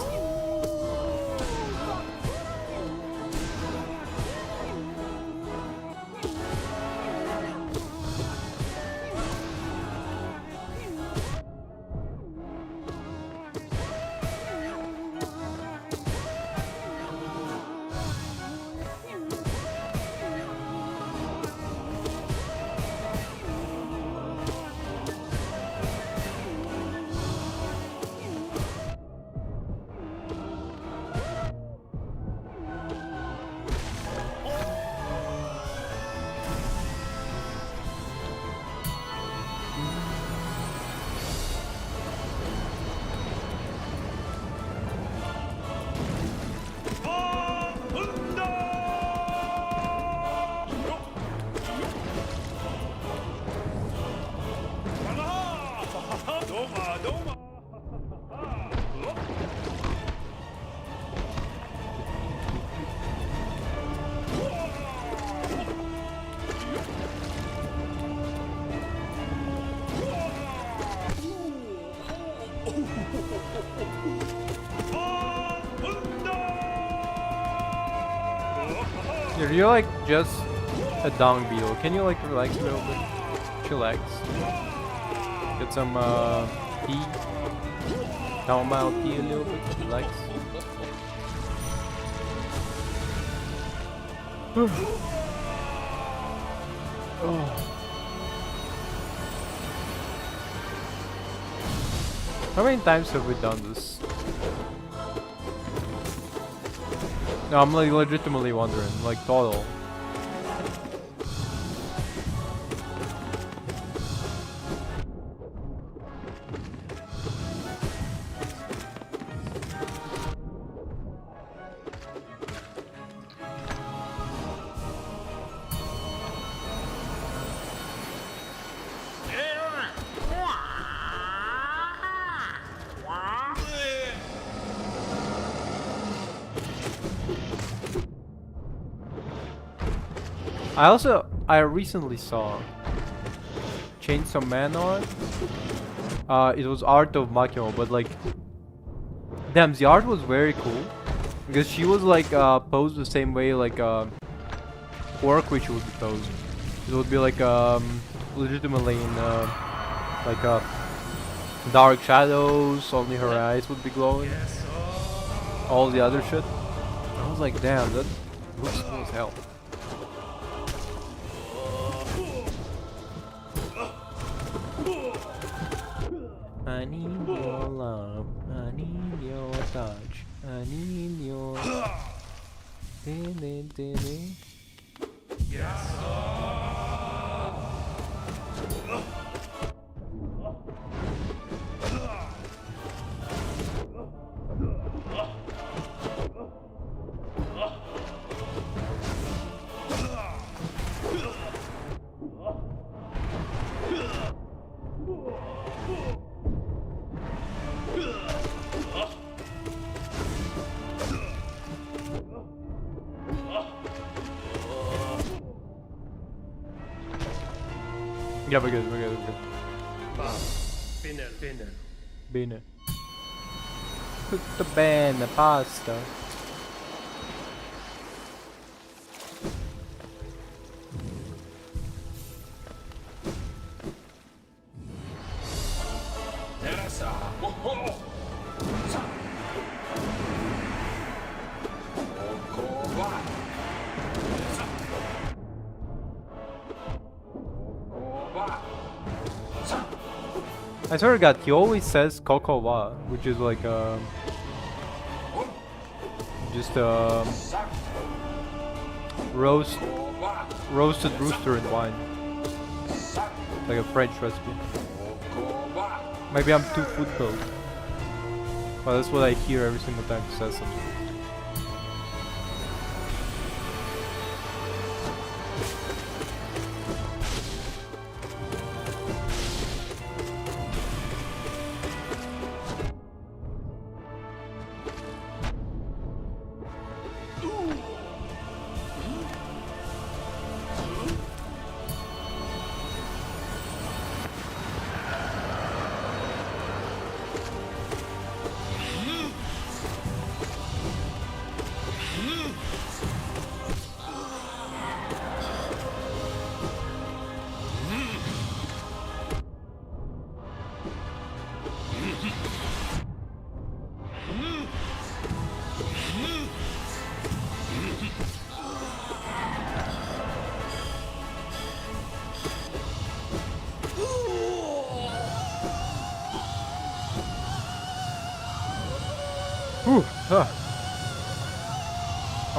[SPEAKER 1] Dude, you're like just a dung beetle. Can you like relax a little bit? Chillax. Get some tea. Chamomile tea a little bit. Relax. Oh. How many times have we done this? No, I'm like legitimately wondering, like total. I recently saw Chainsaw Man on, it was Art of Makimo, but like, damn, the art was very cool because she was like posed the same way like Orc Witch would be posed. It would be like legitimately in like dark shadows. Only her eyes would be glowing. All the other shit. I was like, damn, that looks cool as hell. I need your love, I need your touch, I need your... Yeah, we're good, we're good, we're good.
[SPEAKER 2] Spinner.
[SPEAKER 1] Bene. Tutto bene, pasta. I swear to God, he always says Coco Wa, which is like just roasted rooster in wine, like a French recipe. Maybe I'm too food code, but that's what I hear every single time he says something.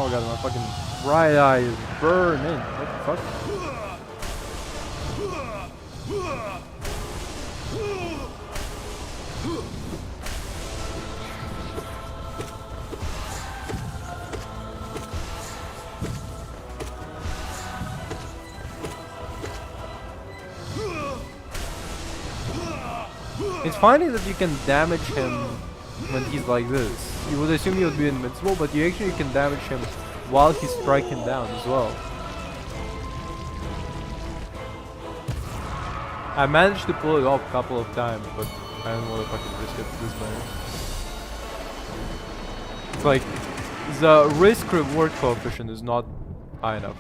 [SPEAKER 1] Oh god, my fucking right eye is burning. What the fuck? It's funny that you can damage him when he's like this. You would assume he would be invincible, but you actually can damage him while he's striking down as well. I managed to pull it off a couple of times, but I don't want to fucking risk it this way. It's like, the risk-reward coefficient is not high enough.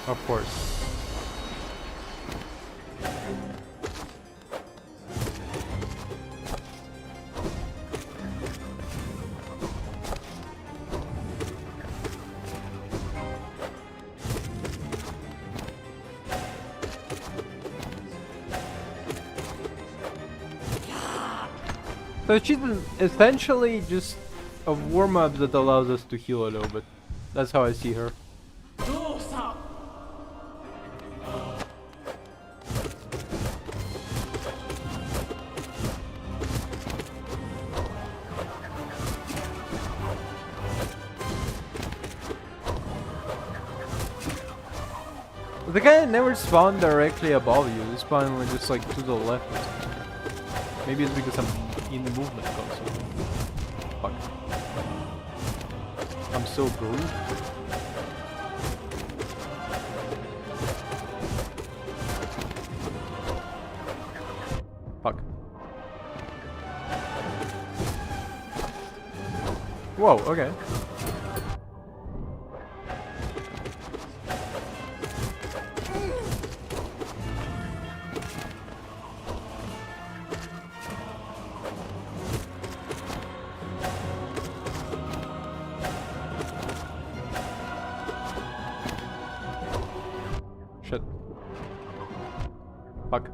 [SPEAKER 1] Of course. So she's essentially just a warm-up that allows us to heal a little bit. That's how I see her. The guy never spawned directly above you. They spawn like just like to the left. Maybe it's because I'm in movement constantly. Fuck. I'm so Groot. Fuck. Whoa, okay. Shit. Fuck.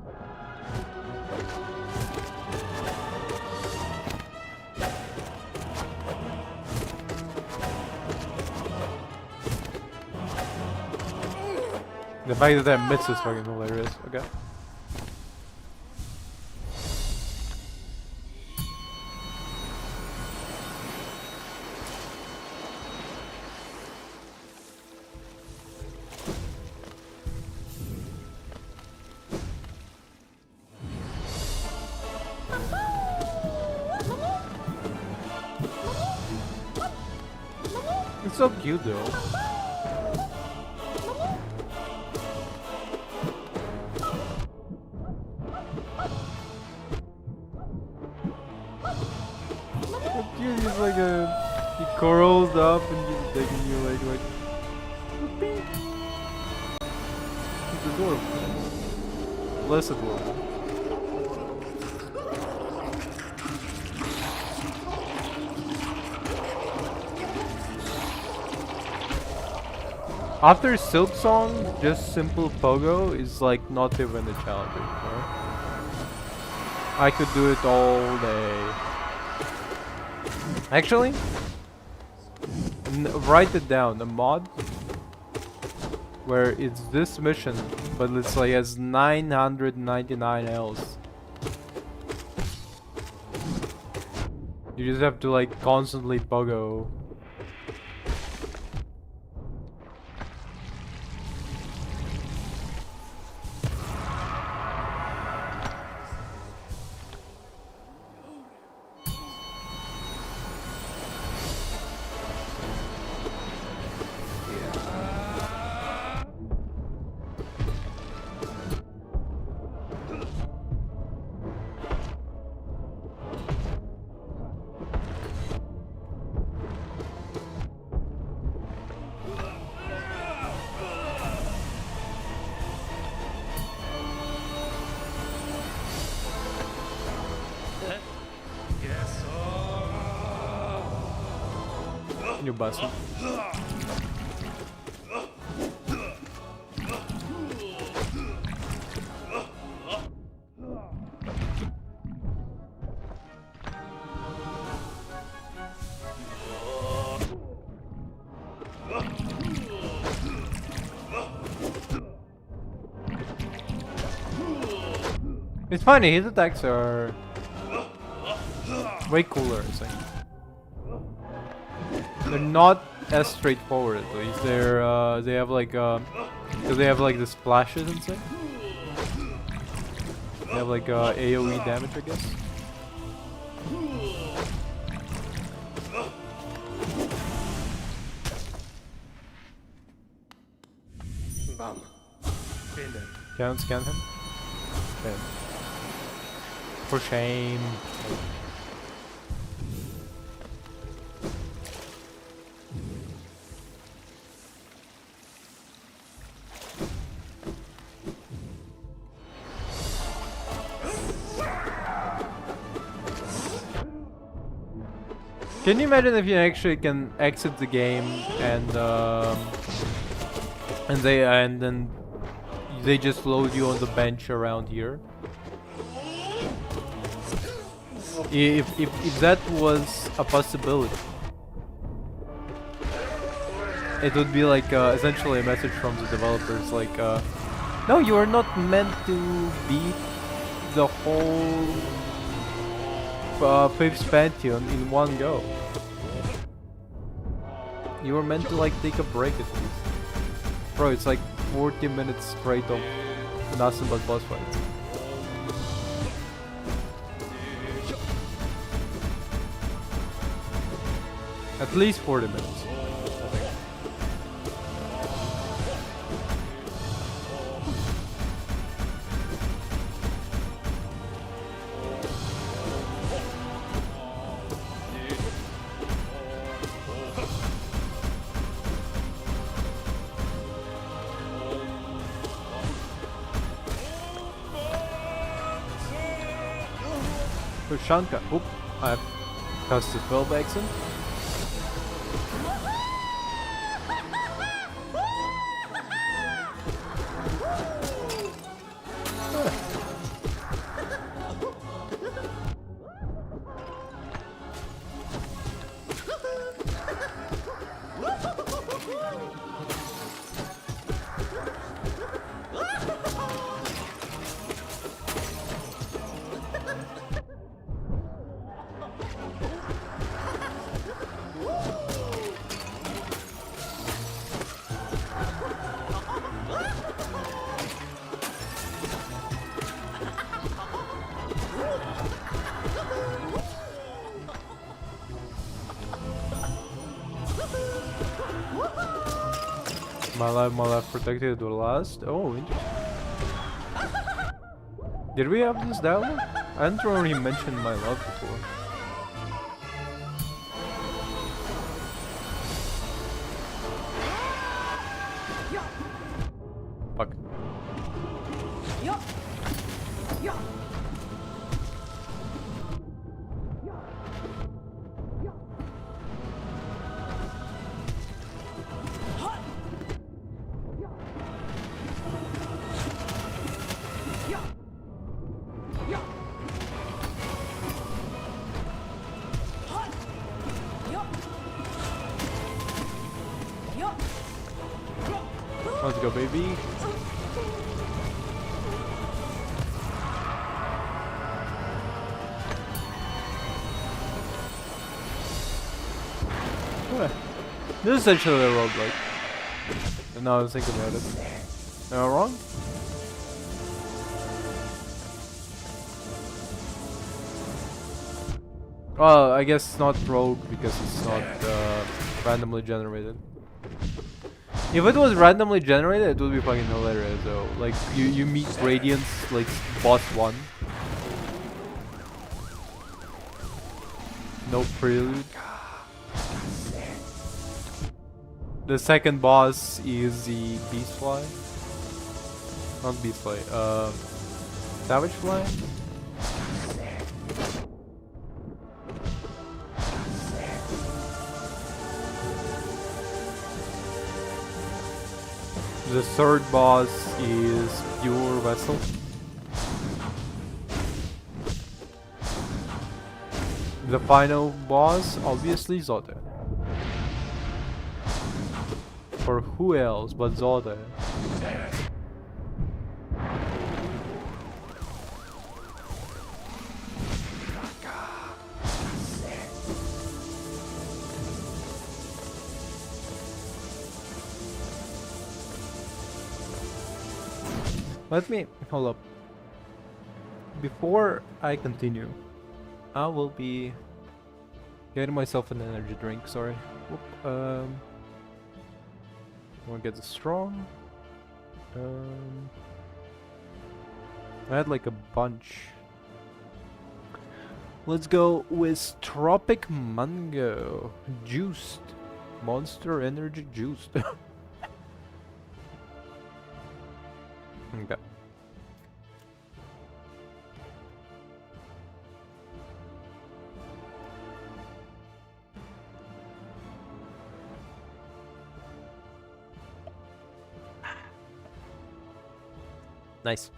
[SPEAKER 1] The fact that I miss is fucking hilarious. Okay. It's so cute though. So cute, he's like he curls up and he's taking you like whoopee. He's adorable. Less adorable. After Silk Song, just simple Pogo is like not even a challenge anymore. I could do it all day. Actually, write it down. A mod where it's this mission, but it's like has 999 else. You just have to like constantly Pogo. You bastard. It's funny, his attacks are way cooler, I think. They're not as straightforward at least. They're they have like do they have like the splashes and stuff? They have like AoE damage, I guess.
[SPEAKER 2] Bam. Finished.
[SPEAKER 1] Can't scan him? Okay. For shame. Can you imagine if you actually can exit the game and then they just load you on the bench around here? If that was a possibility. it would be like essentially a message from the developers like, no, you are not meant to beat the whole 5th Pantheon in one go. You were meant to like take a break at least. Bro, it's like 40 minutes straight of nothing but boss fights. At least 40 minutes, I think. Ushanka. Oop, I've cast the spell by accident. My life protected the last. Oh, interesting. Did we have this dialogue? I didn't already mention my love before. Fuck. Let's go, baby. This is essentially a roguelike. And now I was thinking about it. Am I wrong? Well, I guess it's not rogue because it's not randomly generated. If it was randomly generated, it would be fucking hilarious though. Like, you meet Radiance, like, boss 1. No prelude. The second boss is the Beastfly. Not Beastfly, Savage Fly? The third boss is Pure Vessel. The final boss, obviously, Zote. For who else but Zote? Let me hold up. Before I continue, I will be getting myself an energy drink. Sorry. Whoop, want to get the strong. I had like a bunch. Let's go with Tropic Mango Juiced Monster Energy Juiced. Okay. Nice.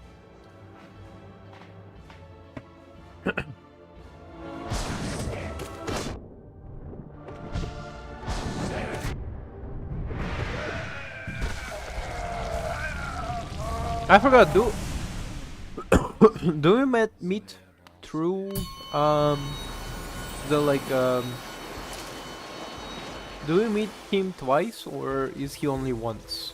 [SPEAKER 1] I forgot. Do we meet through the do we meet him twice or is he only once?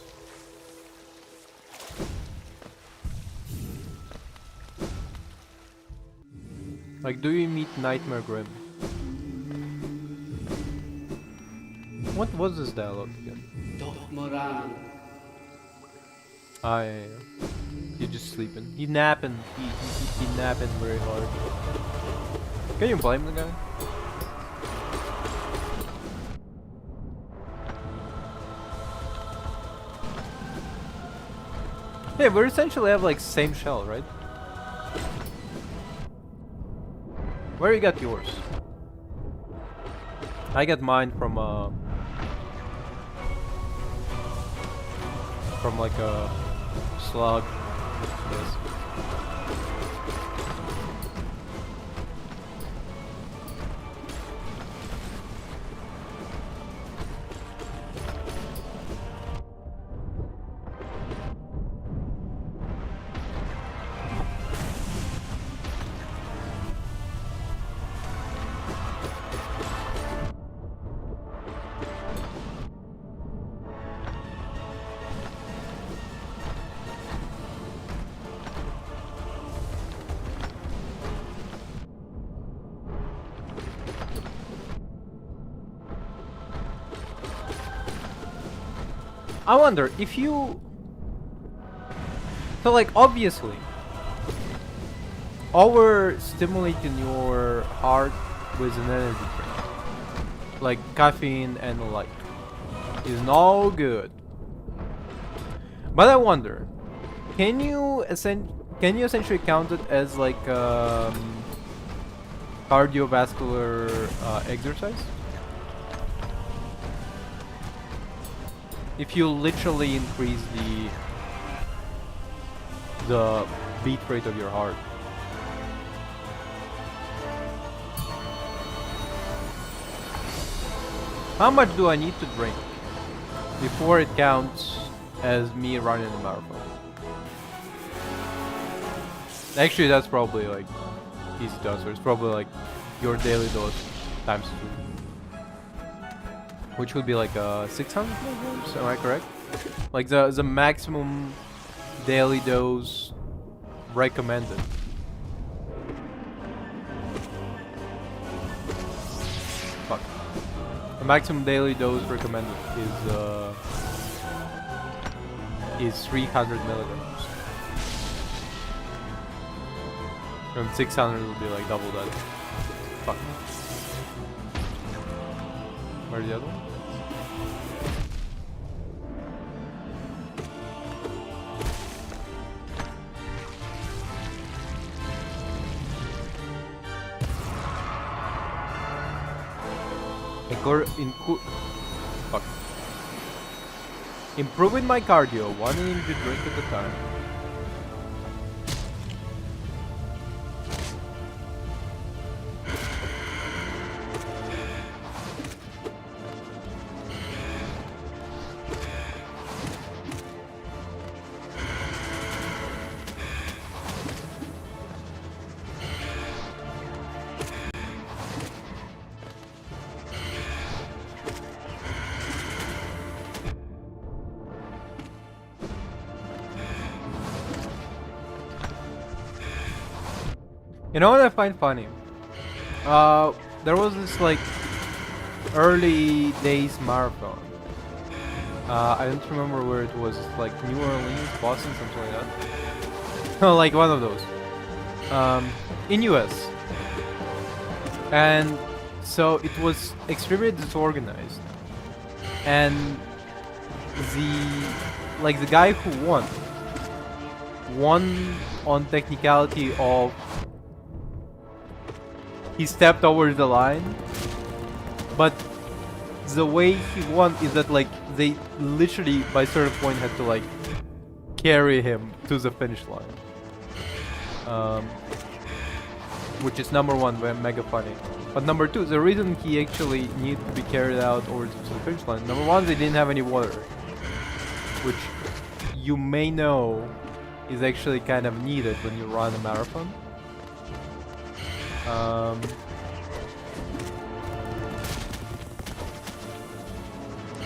[SPEAKER 1] Like, do you meet Nightmare Grim? What was this dialogue again?
[SPEAKER 2] Moran.
[SPEAKER 1] Ah, yeah. He's just sleeping. He's napping. He napping very hard. Can you blame the guy? Yeah, we essentially have like same shell, right? Where you got yours? I got mine from like a slug. Yes. I wonder if you... So like obviously overstimulating your heart with an energy drink like caffeine and the like is no good. But I wonder, can you essentially count it as like cardiovascular exercise? If you literally increase the beat rate of your heart. How much do I need to drink before it counts as me running a marathon? Actually, that's probably like easy to answer. It's probably like your daily dose times 2. Which would be like 600 milligrams, am I correct? Like the maximum daily dose recommended. Fuck. The maximum daily dose recommended is 300 milligrams. And 600 would be like double that. Fuck. Where's the other one? Fuck. Improving my cardio, 1 energy drink at a time. You know what I find funny? There was this like early days marathon. I don't remember where it was, like New Orleans, Boston, something like that. Like one of those. In US. And so it was extremely disorganized. And the guy who won on technicality of he stepped over the line, but the way he won is that like they literally by a certain point had to like carry him to the finish line, which is number one, mega funny. But number two, the reason he actually needed to be carried out over to the finish line, number one, they didn't have any water, which you may know is actually kind of needed when you run a marathon.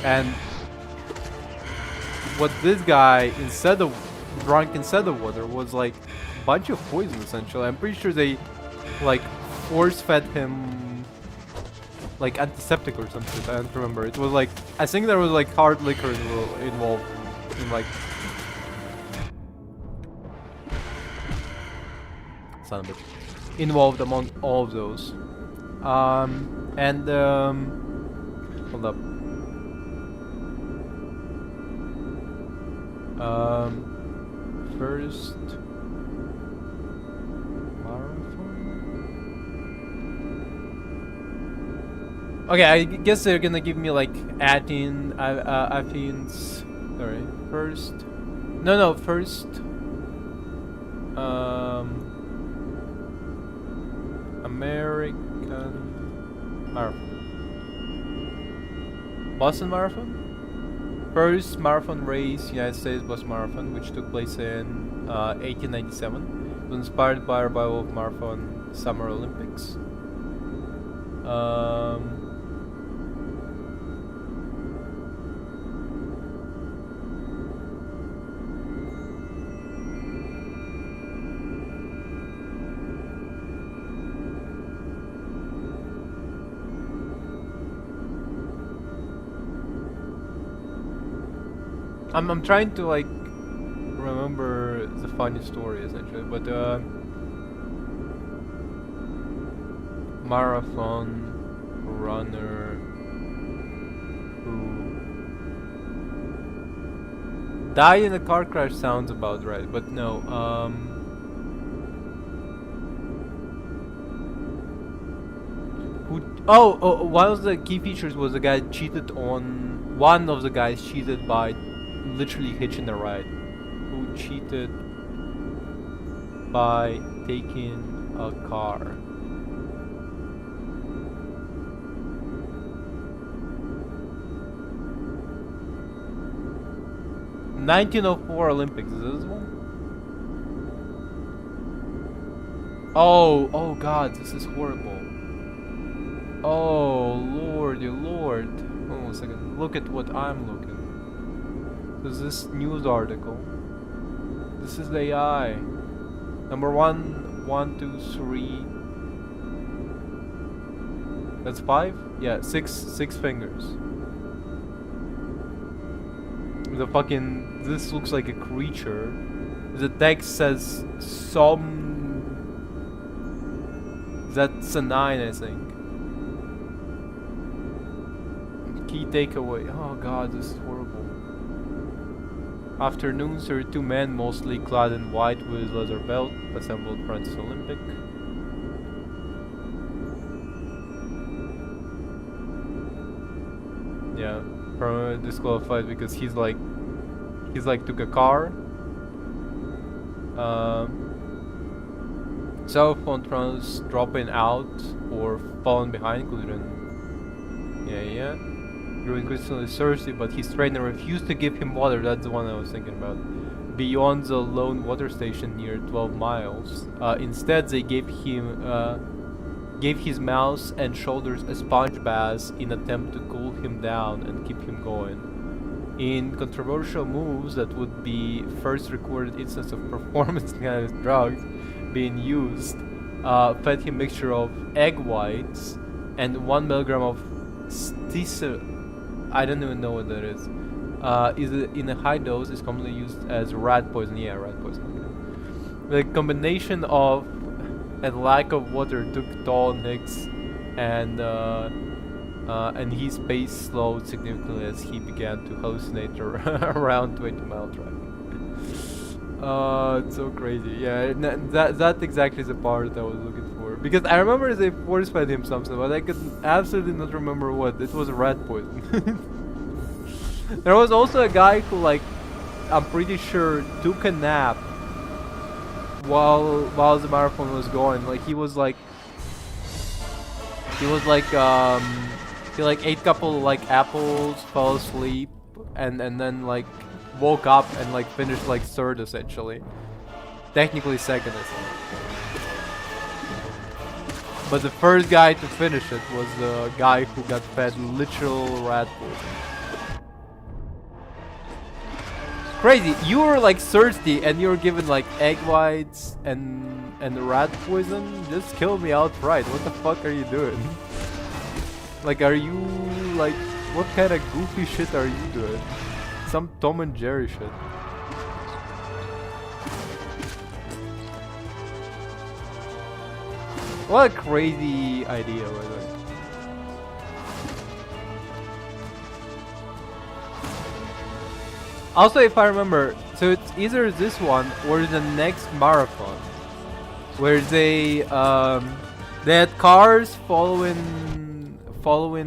[SPEAKER 1] And what this guy, instead of water, was like a bunch of poison essentially. I'm pretty sure they like force fed him like antiseptic or something. I don't remember. It was like, I think there was like hard liquor involved in like, son of a bitch, involved among all of those. Hold up. First marathon. Okay, I guess they're gonna give me like Athens. Sorry, first. No, first. American Marathon. Boston Marathon? First marathon race, United States Boston Marathon, which took place in 1897. It was inspired by revival of marathon Summer Olympics. I'm trying to like remember the funny story essentially, but marathon runner who died in a car crash sounds about right, but no. One of the key features was the guy cheated on. One of the guys cheated by literally hitching a ride. Who cheated by taking a car. '1904 Olympics, is this one? Oh god, this is horrible. Oh lord, you lord. Hold on a second, look at what I'm looking. This is this news article. This is the AI. Number 1, 1, 2, 3. That's 5? Yeah, six fingers. The fucking, this looks like a creature. The text says that's a 9, I think. Key takeaway. Oh god, this is horrible. Afternoon, 32 men, mostly clad in white with leather belt, assembled Francis Olympic. Yeah, disqualified because he's like took a car. Cell phone trans dropping out or falling behind, couldn't. Yeah. Grew increasingly thirsty, but his trainer refused to give him water. That's the one I was thinking about. Beyond the lone water station near 12 miles. Instead, they gave his mouth and shoulders a sponge bath in attempt to cool him down and keep him going. In controversial moves that would be first recorded instance of performance-enhancing drugs being used, fed him mixture of egg whites and 1 milligram of stisol. I don't even know what that is. Is in a high dose is commonly used as rat poison. Yeah, rat poison. Okay. The combination of and lack of water took toll on Hicks, and his pace slowed significantly as he began to hallucinate around 20-mile track. It's so crazy. Yeah, that exactly is the part I was looking for. Because I remember they force-fed him something, but I could absolutely not remember what. It was rat poison. There was also a guy who, like, I'm pretty sure took a nap while the marathon was going. Like he ate couple like apples, fell asleep, and then like woke up and like finished like third essentially. technically second as well. But the first guy to finish it was the guy who got fed literal rat poison. Crazy, you were like thirsty and you were given like egg whites and rat poison? Just kill me outright. What the fuck are you doing? Like, are you like, what kind of goofy shit are you doing? Some Tom and Jerry shit. What a crazy idea, by the way. Also, if I remember, so it's either this one or the next marathon, where they had cars following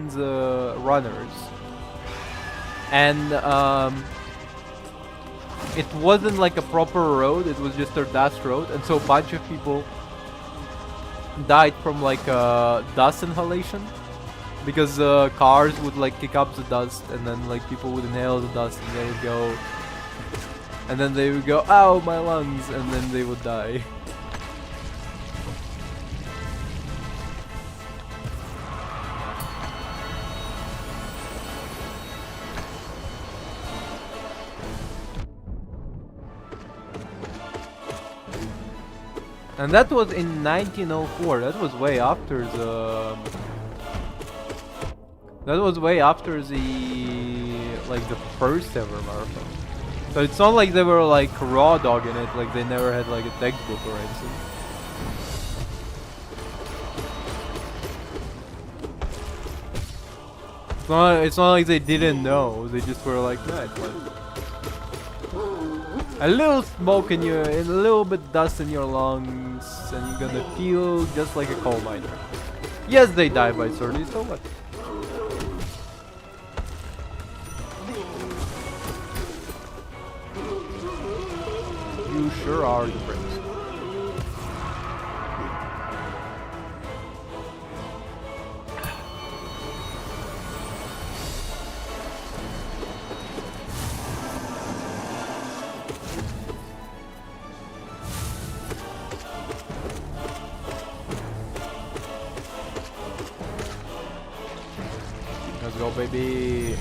[SPEAKER 1] the runners, and it wasn't like a proper road; it was just a dust road, and so a bunch of people died from like dust inhalation. Because cars would like kick up the dust, and then like people would inhale the dust, and they would go, ow, my lungs, and then they would die. And that was in 1904. That was way after the. That was way after the first ever marathon. So it's not like they were like raw dogging it, like they never had like a textbook or anything. It's not like they didn't know, they just were like, nah, it's fine. A little smoke in your, and a little bit dust in your lungs, and you're gonna feel just like a coal miner. Yes, they die by 30, so what? You sure are the prince. Let's go, baby.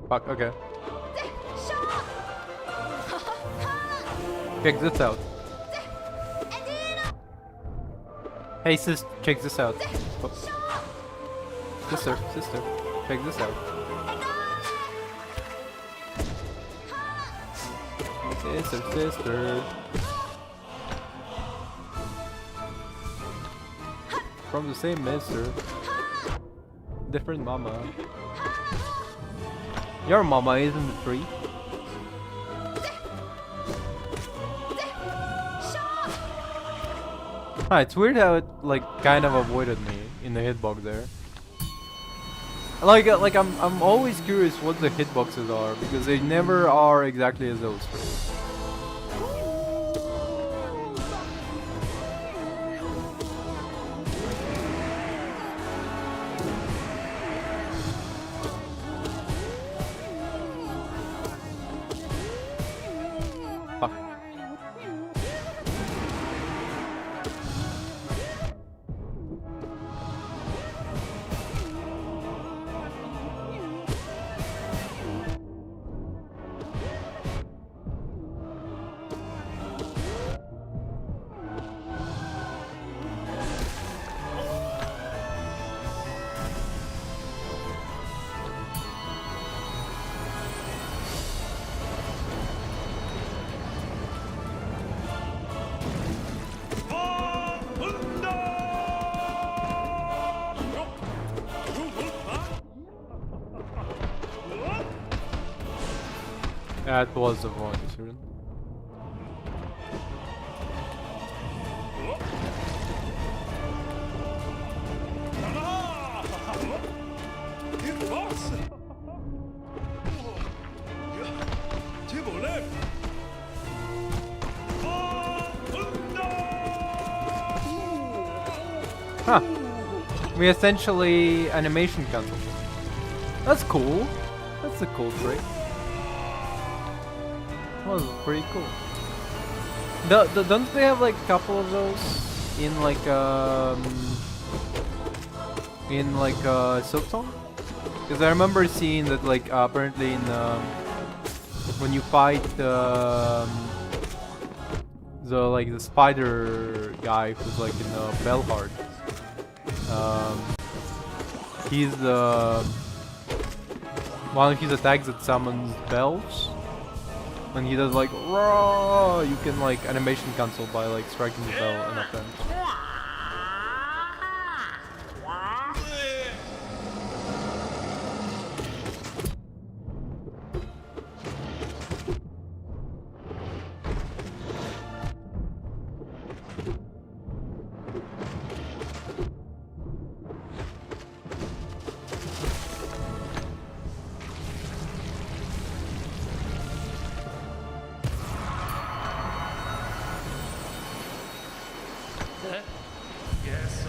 [SPEAKER 1] Fuck, okay. Check this out. Hey sis, check this out. Oh. Sister, check this out. Sister. From the same mister. Different mama. Your mama isn't the tree. Ah, it's weird how it like kind of avoided me in the hitbox there. Like I'm always curious what the hitboxes are because they never are exactly as those three. Fuck. That was the wrong decision. Huh. We essentially animation cancel. That's cool. That's a cool trick. That was pretty cool. Don't they have like a couple of those in like Silksong? Because I remember seeing that like apparently in when you fight the spider guy who's like in Belhard, he's one of his attacks that summons bells. When he does like raw, you can like animation cancel by like striking the bell enough times.
[SPEAKER 2] Yes.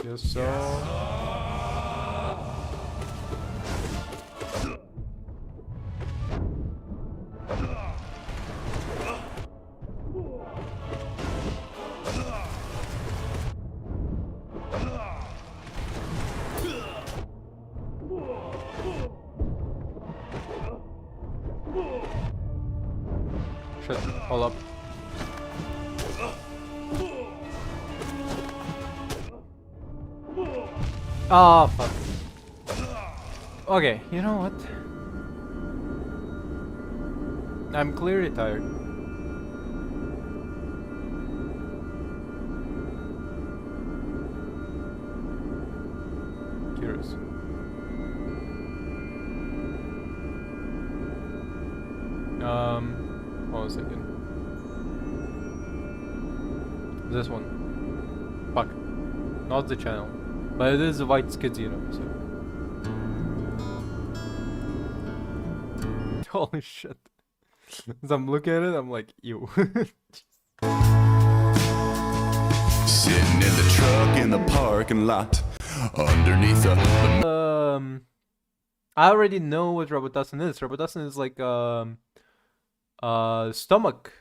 [SPEAKER 1] Yes, so. Shit, hold up. Ah, fuck. Okay, you know what? I'm clearly tired. Curious. Hold on a second. This one. Fuck. Not the channel. But it is a white skid, you know, so. Holy shit. As I'm looking at it, I'm like, ew.
[SPEAKER 3] Sitting in the truck in the parking lot underneath the
[SPEAKER 1] I already know what Robotussin is. Robotussin is like stomach.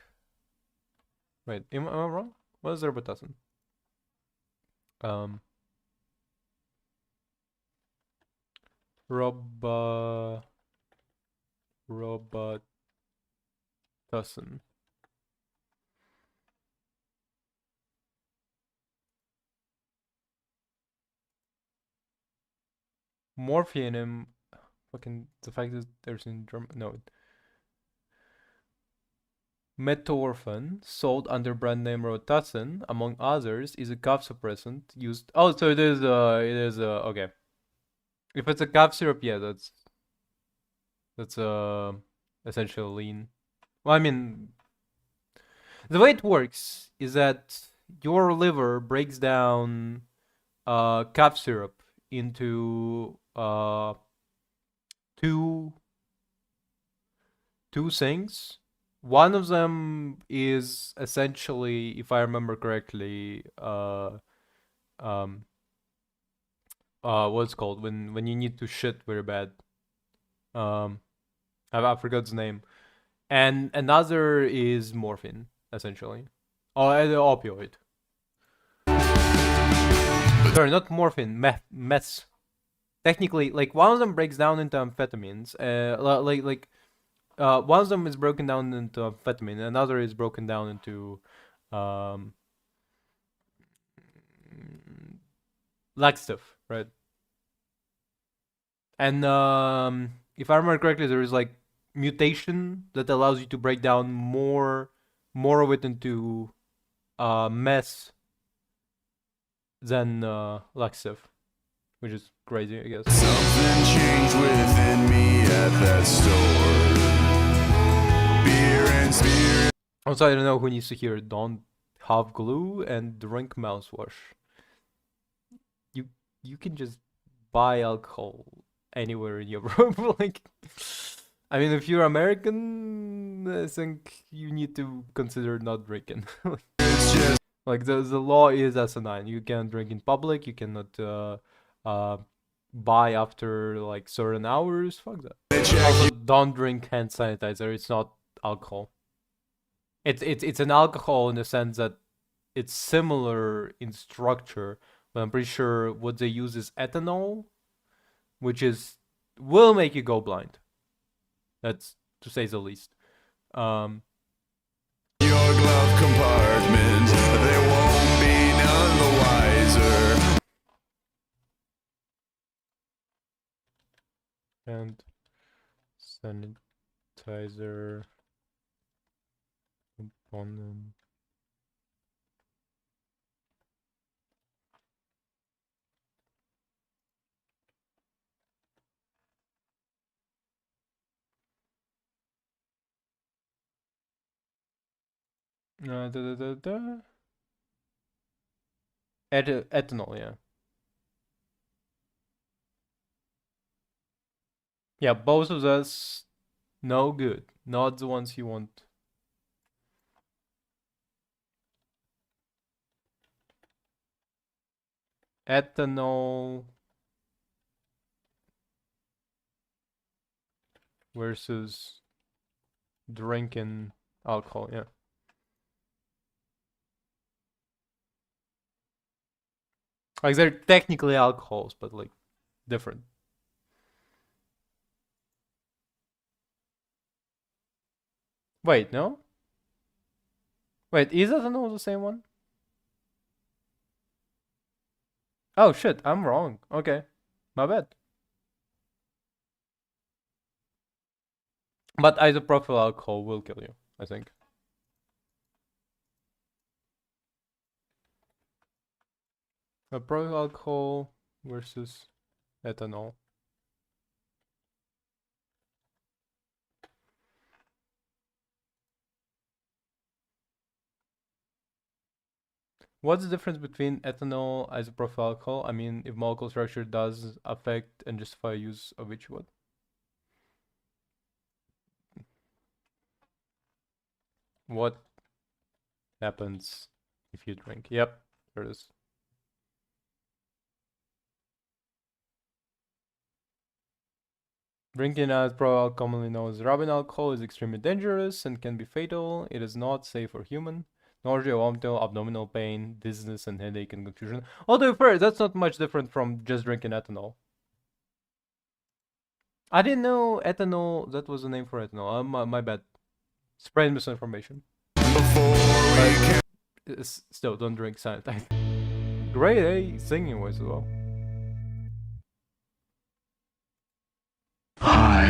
[SPEAKER 1] Wait, am I wrong? What is Robotussin? Robotussin. Morphium. Fucking the fact that there's in German. No. Metorphan, sold under brand name Robitussin, among others, is a cough suppressant used. Oh, so it is. Okay. If it's a cough syrup, yeah, that's essentially lean. Well, I mean, the way it works is that your liver breaks down cough syrup into two things. One of them is essentially, if I remember correctly, what's it called when you need to shit very bad. I forgot its name. And another is morphine, essentially. Oh, the opioid. Sorry, not morphine, meth. Technically, like one of them breaks down into amphetamines. One of them is broken down into amphetamine, another is broken down into laxative, right? And if I remember correctly, there is like mutation that allows you to break down more of it into meth than laxative, which is crazy, I guess.
[SPEAKER 3] Something changed within me at that store. Beer and spirit.
[SPEAKER 1] Also, I don't know who needs to hear. Don't have glue and drink mouthwash. You can just buy alcohol anywhere in Europe. Like, I mean, if you're American, I think you need to consider not drinking. Like the law is asinine. You can't drink in public. You cannot buy after like certain hours. Fuck that. Also, don't drink hand sanitizer. It's not alcohol. It's an alcohol in the sense that it's similar in structure, but I'm pretty sure what they use is ethanol, which will make you go blind. That's to say the least.
[SPEAKER 3] Your glove compartment, they won't be none the wiser.
[SPEAKER 1] And sanitizer component. Ethanol, yeah. Yeah, both of us, no good. Not the ones you want. Ethanol versus drinking alcohol, yeah. Like they're technically alcohols, but like different. Wait, no? Wait, is ethanol the same one? Oh shit, I'm wrong. Okay, my bad. But isopropyl alcohol will kill you, I think. Propyl alcohol versus ethanol. What's the difference between ethanol, isopropyl alcohol? I mean, if molecule structure does affect and justify use of each one. What happens if you drink? Yep, there it is. Drinking alcohol, commonly known as rubbing alcohol, is extremely dangerous and can be fatal. It is not safe for human. Nausea, vomiting, abdominal pain, dizziness, and headache and confusion. Although, fair, that's not much different from just drinking ethanol. I didn't know ethanol, that was the name for ethanol. My bad. Spread misinformation. Still, don't drink sanitizer. Great, eh? Singing voice as well.
[SPEAKER 4] Hi,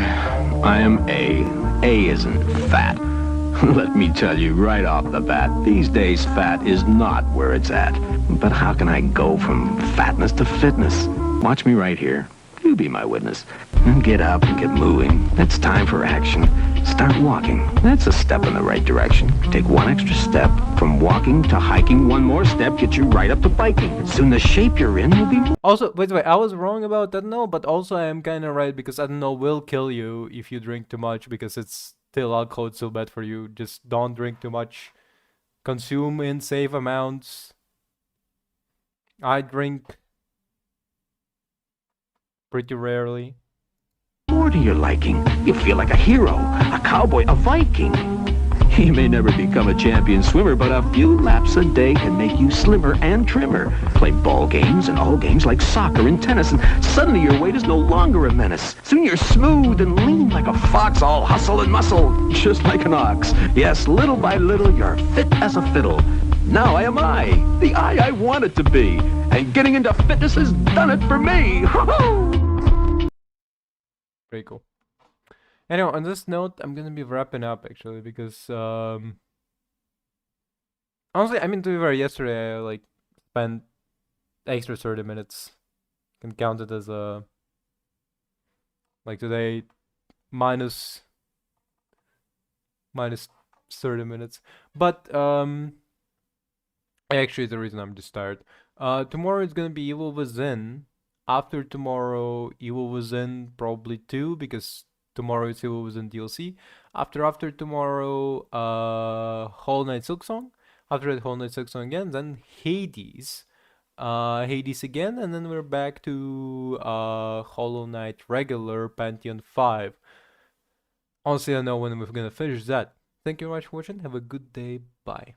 [SPEAKER 4] I am A. A isn't fat. Let me tell you right off the bat, these days fat is not where it's at. But how can I go from fatness to fitness? Watch me right here. You be my witness. Get up and get moving. It's time for action. Start walking. That's a step in the right direction. Take one extra step. From walking to hiking, one more step gets you right up to biking. Soon the shape you're in will be...
[SPEAKER 1] Also, wait, I was wrong about ethanol, but also I am kind of right because ethanol will kill you if you drink too much because it's still alcohol, it's still bad for you. Just don't drink too much. Consume in safe amounts. I drink pretty rarely.
[SPEAKER 4] More to your liking. You feel like a hero, a cowboy, a Viking. You may never become a champion swimmer, but a few laps a day can make you slimmer and trimmer. Play ball games and all games like soccer and tennis, and suddenly your weight is no longer a menace. Soon you're smooth and lean like a fox, all hustle and muscle, just like an ox. Yes, little by little, you're fit as a fiddle. Now I am the I wanted to be. And getting into fitness has done it for me.
[SPEAKER 1] Pretty cool. Anyway, on this note, I'm gonna be wrapping up actually because honestly, I mean to be fair, yesterday I like spent extra 30 minutes. Can count it as a like today minus 30 minutes. But actually, the reason I'm just tired. Tomorrow is gonna be Evil Within. After tomorrow, Evil Within probably 2 because tomorrow is Evil Within DLC. After tomorrow, Hollow Knight Silksong. After that, Hollow Knight Silksong again. Then Hades. Hades again, and then we're back to Hollow Knight regular Pantheon 5. Honestly, I don't know when we're gonna finish that. Thank you very much for watching. Have a good day. Bye.